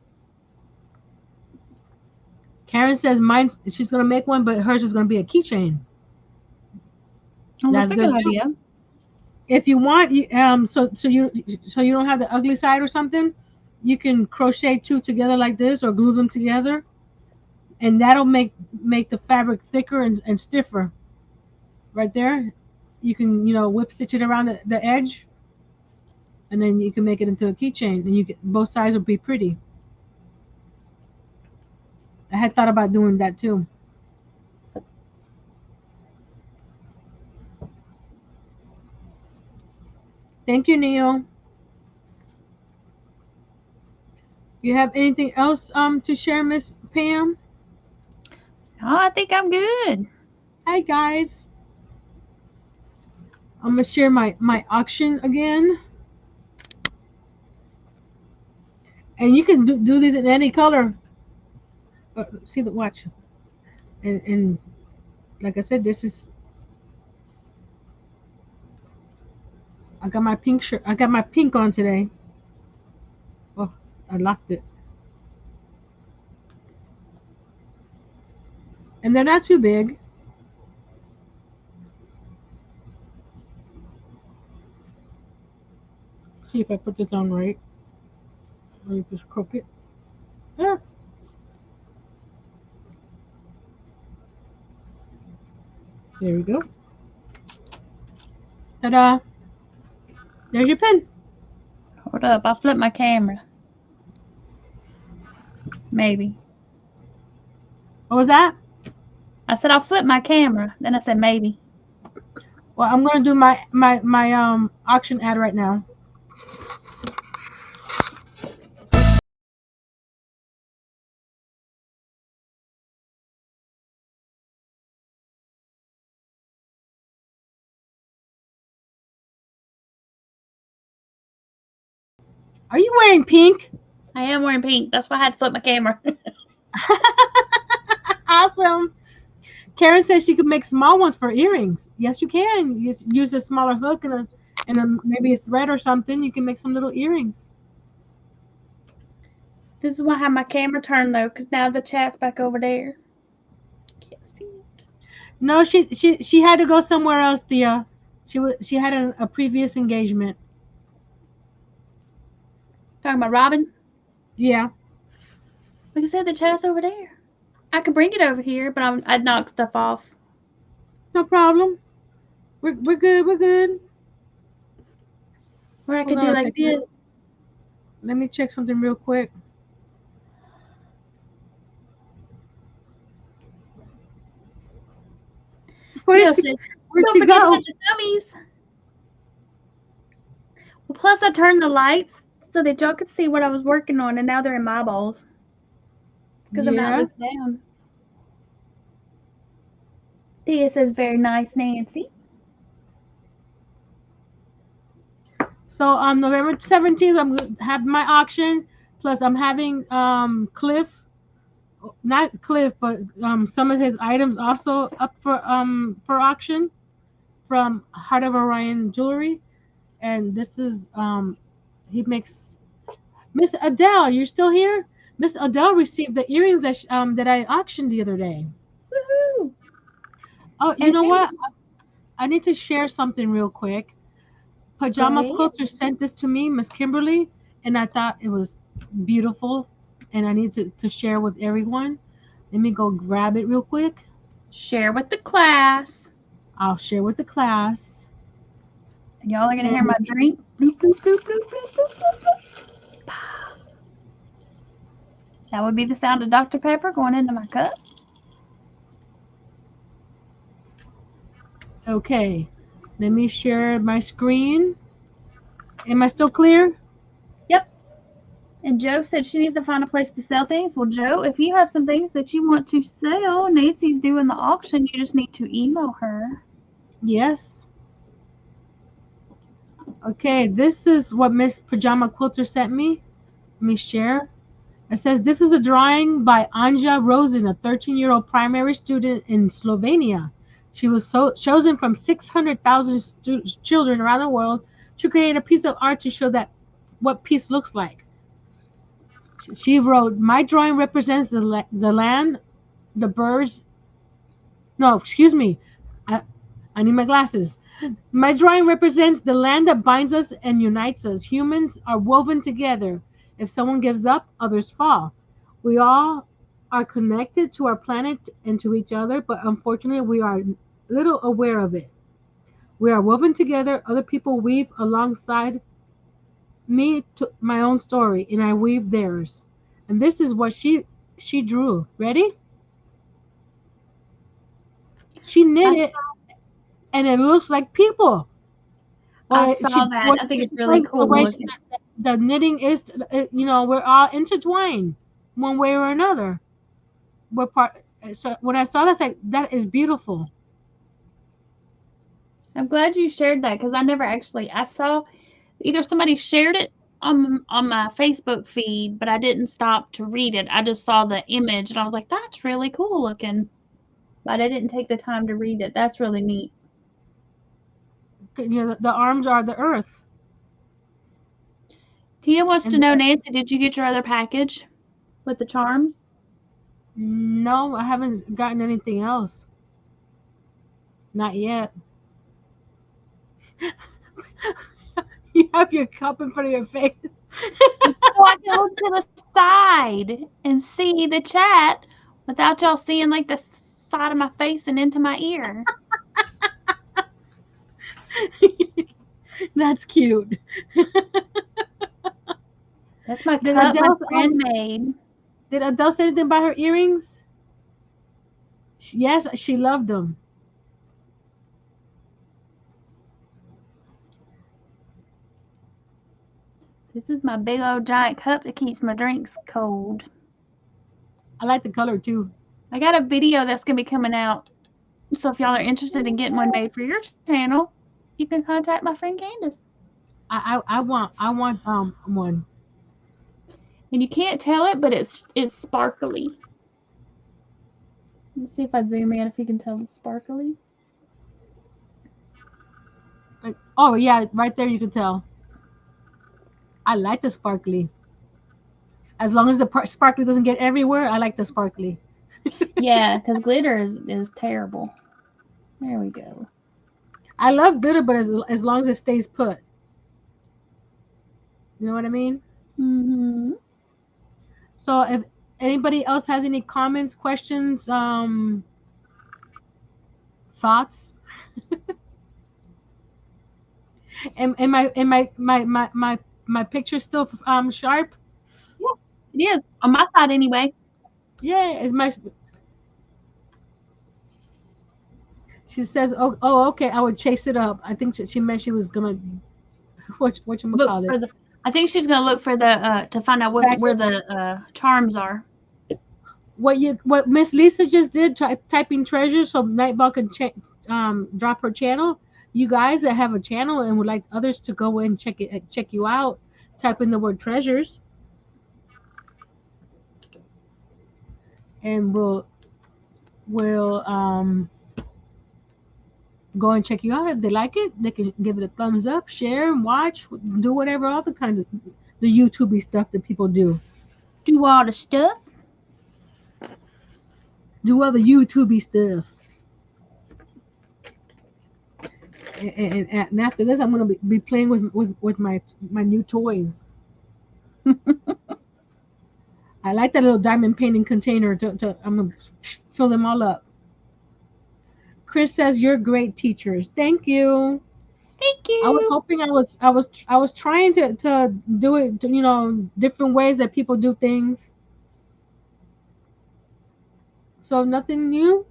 Karen says mine. She's gonna make one, but hers is gonna be a keychain. Oh, That's that's a good good too. idea. If you want, so you don't have the ugly side or something, you can crochet two together like this or glue them together, and that'll make the fabric thicker and stiffer. Right there, you can whip stitch it around the edge, and then you can make it into a keychain, and both sides will be pretty. I had thought about doing that too. Thank you, Neil. You have anything else to share, Miss Pam? Oh, I think I'm good. Hi guys. I'm gonna share my auction again, and you can do these in any color. See the watch, and like I said, this is I got my pink shirt. I got my pink on today. Oh, I locked it, and they're not too big. See if I put this on right. Let me just crook it. Ah. There we go. Ta-da! There's your pen. Hold up, I'll flip my camera. Maybe. What was that? I said I'll flip my camera. Then I said maybe. Well, I'm gonna do my auction ad right now. Are you wearing pink? I am wearing pink. That's why I had to flip my camera. Awesome. Karen says she could make small ones for earrings. Yes, you can. You just use a smaller hook and maybe a thread or something. You can make some little earrings. This is why I have my camera turned though, because now the chat's back over there. Can't see it. No, she had to go somewhere else, Thea. She had a previous engagement. Talking about Robin? Yeah. Like I said, the chat's over there. I could bring it over here, but I'd knock stuff off. No problem. We're good. We're good. Or I Hold could on do a like second. this. Let me check something real quick. What Neil is said, Where'd Don't she forget go? about the dummies. Well, plus I turned the lights so that y'all could see what I was working on, and now they're in my balls because I'm not Yeah. looking down. Tia says, very nice, Nancy. So November 17th, I'm going to have my auction. Plus, I'm having Cliff, not Cliff, but some of his items also up for auction from Heart of Orion Jewelry. And this is he makes Miss Adele. You're still here? Miss Adele received the earrings that I auctioned the other day. Woohoo! Oh, you And know hey, what? I need to share something real quick. Pajama Great. Quilter sent this to me, Miss Kimberly, and I thought it was beautiful, and I need to share with everyone. Let me go grab it real quick. Share with the class. I'll share with the class. And y'all are going to hear And my drink. Bloop, bloop, bloop, bloop, bloop, bloop, bloop, bloop. Pow. That would be the sound of Dr. Pepper going into my cup. okay, let me share my screen. Am I still clear? Yep. And Joe said she needs to find a place to sell things. Well, Joe, if you have some things that you want to sell, Nancy's doing the auction. You just need to email her. Yes. Okay, this is what Miss Pajama Quilter sent me. Let me share. It says this is a drawing by Anja Rosen, a 13-year-old primary student in Slovenia. She was chosen from 600,000 children around the world to create a piece of art to show that what peace looks like. She wrote, "My drawing represents the land, the birds." No, excuse me. I need my glasses. My drawing represents the land that binds us and unites us. Humans are woven together. If someone gives up, others fall. We all are connected to our planet and to each other, but unfortunately, we are little aware of it. We are woven together. Other people weave alongside me to my own story, and I weave theirs. And this is what she drew. Ready? She knit it, and it looks like people. I saw that. I think it's really cool looking. The knitting is, we're all intertwined one way or another. We're part. So when I saw that, I was like, that is beautiful. I'm glad you shared that because I never actually. I saw either somebody shared it on my Facebook feed, but I didn't stop to read it. I just saw the image and I was like, "That's really cool looking," but I didn't take the time to read it. That's really neat. The arms are the earth. Tia wants And to know, Nancy, did you get your other package with the charms? No, I haven't gotten anything else. Not yet. You have your cup in front of your face. So I can look to the side and see the chat without y'all seeing like the side of my face and into my ear. That's cute. That's my Did cup my Adele, friend made. did Adele say anything about her earrings? Yes, she loved them. This is my big old giant cup that keeps my drinks cold. I like the color too. I got a video that's going to be coming out. So if y'all are interested in getting one made for your channel, you can contact my friend Candace. I want one. And you can't tell it, but it's sparkly. Let's see if I zoom in if you can tell it's sparkly. Oh yeah, right there you can tell. I like the sparkly. As long as the sparkly doesn't get everywhere, I like the sparkly. Yeah, because glitter is terrible. There we go. I love glitter, but as long as it stays put. You know what I mean? Mm-hmm. So if anybody else has any comments, questions, thoughts, and my picture still sharp? Yeah, it is on my side anyway. Yeah, is my She says, "Oh, okay. I would chase it up." I think she meant she was gonna what you Look call for it? the. I think she's gonna look for the to find out where Package. the charms are. What Miss Lisa just did, typing treasure, so Nightball can drop her channel. You guys that have a channel and would like others to go and check you out, type in the word treasures, and we'll go and check you out. If they like it, they can give it a thumbs up, share, and watch, do whatever other kinds of the YouTubey stuff that people do. Do all the stuff. Do other YouTubey stuff. And after this, I'm gonna be playing with my new toys. I like that little diamond painting container. I'm gonna fill them all up. Chris says you're great teachers. Thank you. Thank you. I was hoping I was trying to do it, different ways that people do things. So nothing new.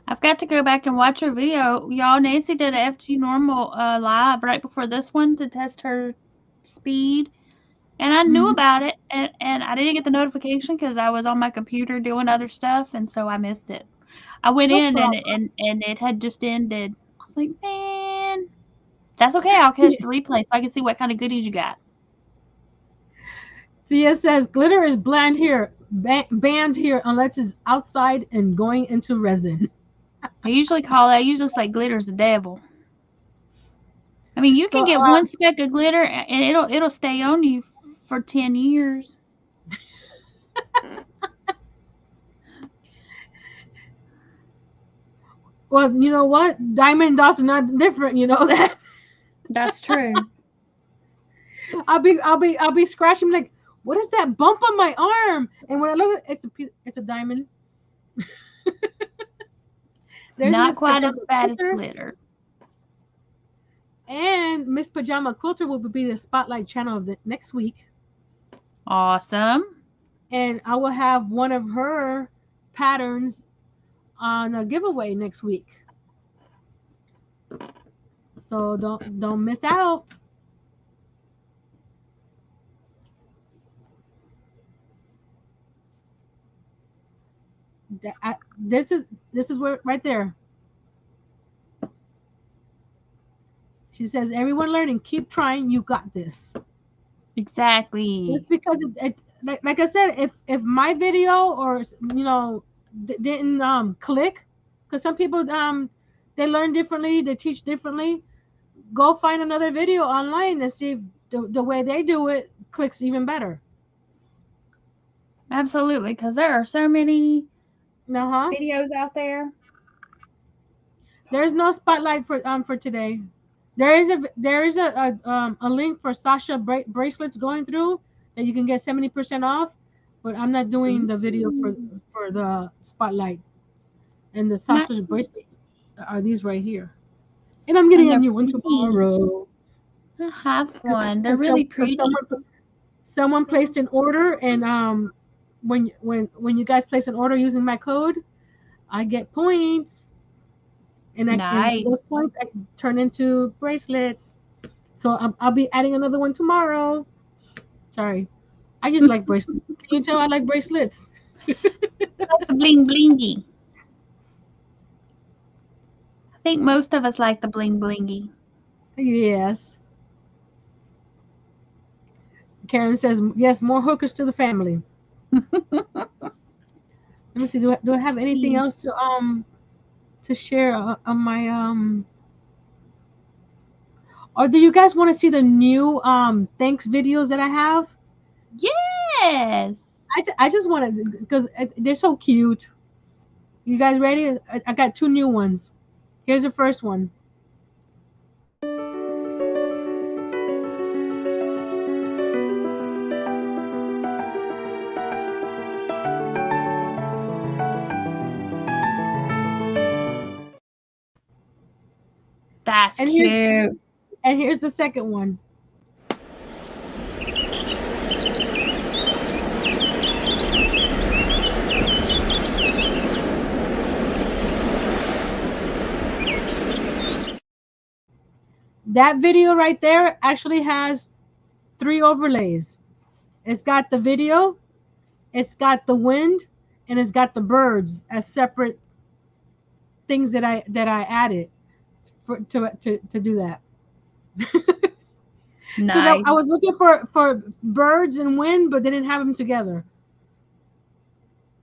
I've got to go back and watch her video. Y'all, Nancy did a FG normal live right before this one to test her speed. And I knew about it, and I didn't get the notification because I was on my computer doing other stuff, and so I missed it. I went in and it had just ended. I was like, man, that's okay. I'll catch the replay so I can see what kind of goodies you got. Thea says glitter is banned here unless it's outside and going into resin. I usually say glitter's the devil. I mean, you can get one speck of glitter and it'll stay on you for 10 years. Well, you know what? Diamond dots are not different. You know that. That's true. I'll be scratching like, what is that bump on my arm? And when I look at it, it's a diamond. Not quite as bad as glitter. And Miss Pajama Quilter will be the spotlight channel of the next week. Awesome. And I will have one of her patterns on a giveaway next week. So don't miss out. This is where right there. She says, "Everyone learning, keep trying. You got this." Exactly. It's because like I said, if my video or didn't click, because some people they learn differently, they teach differently. Go find another video online and see if the way they do it clicks even better. Absolutely, because there are so many videos out there. There's no spotlight for today. There is a link for Sasha bracelets going through that you can get 70% off, but I'm not doing the video for the spotlight. And the Sasha bracelets are these right here. And I'm getting a new one tomorrow. I have one. They're really pretty. Someone placed an order, and when you guys place an order using my code, I get points. And and those points I turn into bracelets. So I'll be adding another one tomorrow. Sorry. I just like bracelets. Can you tell I like bracelets? Like the bling blingy. I think most of us like the bling blingy. Yes. Karen says, yes, more hookers to the family. Let me see. Do I have anything else to share on my or do you guys want to see the new thanks videos that I have? Yes. I just want to, because they're so cute. You guys ready? I got two new ones. Here's the first one. That's cute. And here's the second one. that video right there actually has 3 overlays. It's got the video, it's got the wind, and it's got the birds as separate things that I added to do that. Because Nice. I was looking for birds and wind, but they didn't have them together.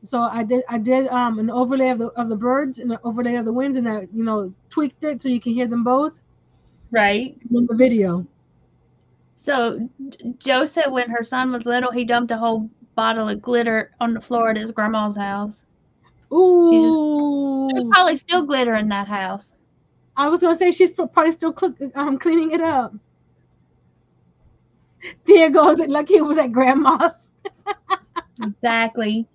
So I did an overlay of the birds and an overlay of the winds, and I tweaked it so you can hear them both Right. in the video. So Joe said when her son was little, he dumped a whole bottle of glitter on the floor at his grandma's house. Ooh, There's probably still glitter in that house. I was gonna say she's probably still cleaning it up. There goes it, like it was at grandma's. Exactly.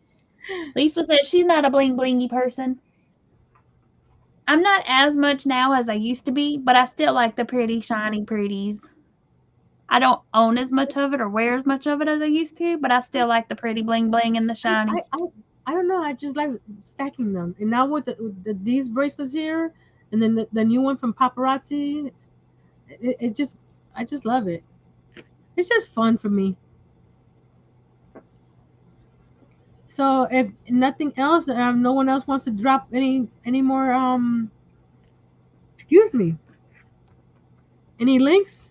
Lisa said she's not a bling blingy person. I'm not as much now as I used to be, but I still like the pretty shiny pretties. I don't own as much of it or wear as much of it as I used to, but I still like the pretty bling bling and the shiny. I don't know. I just like stacking them. And now with these bracelets here, and then the new one from Paparazzi, I just love it. It's just fun for me. So if nothing else, no one else wants to drop any more excuse me, any links,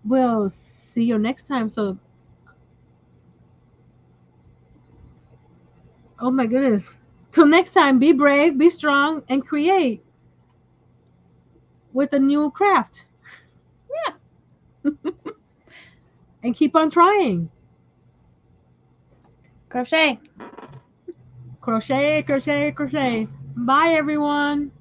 we'll see you next time. So oh my goodness, till next time, be brave, be strong, and create with a new craft. Yeah. And keep on trying. Crochet. Crochet, crochet, crochet. Bye everyone.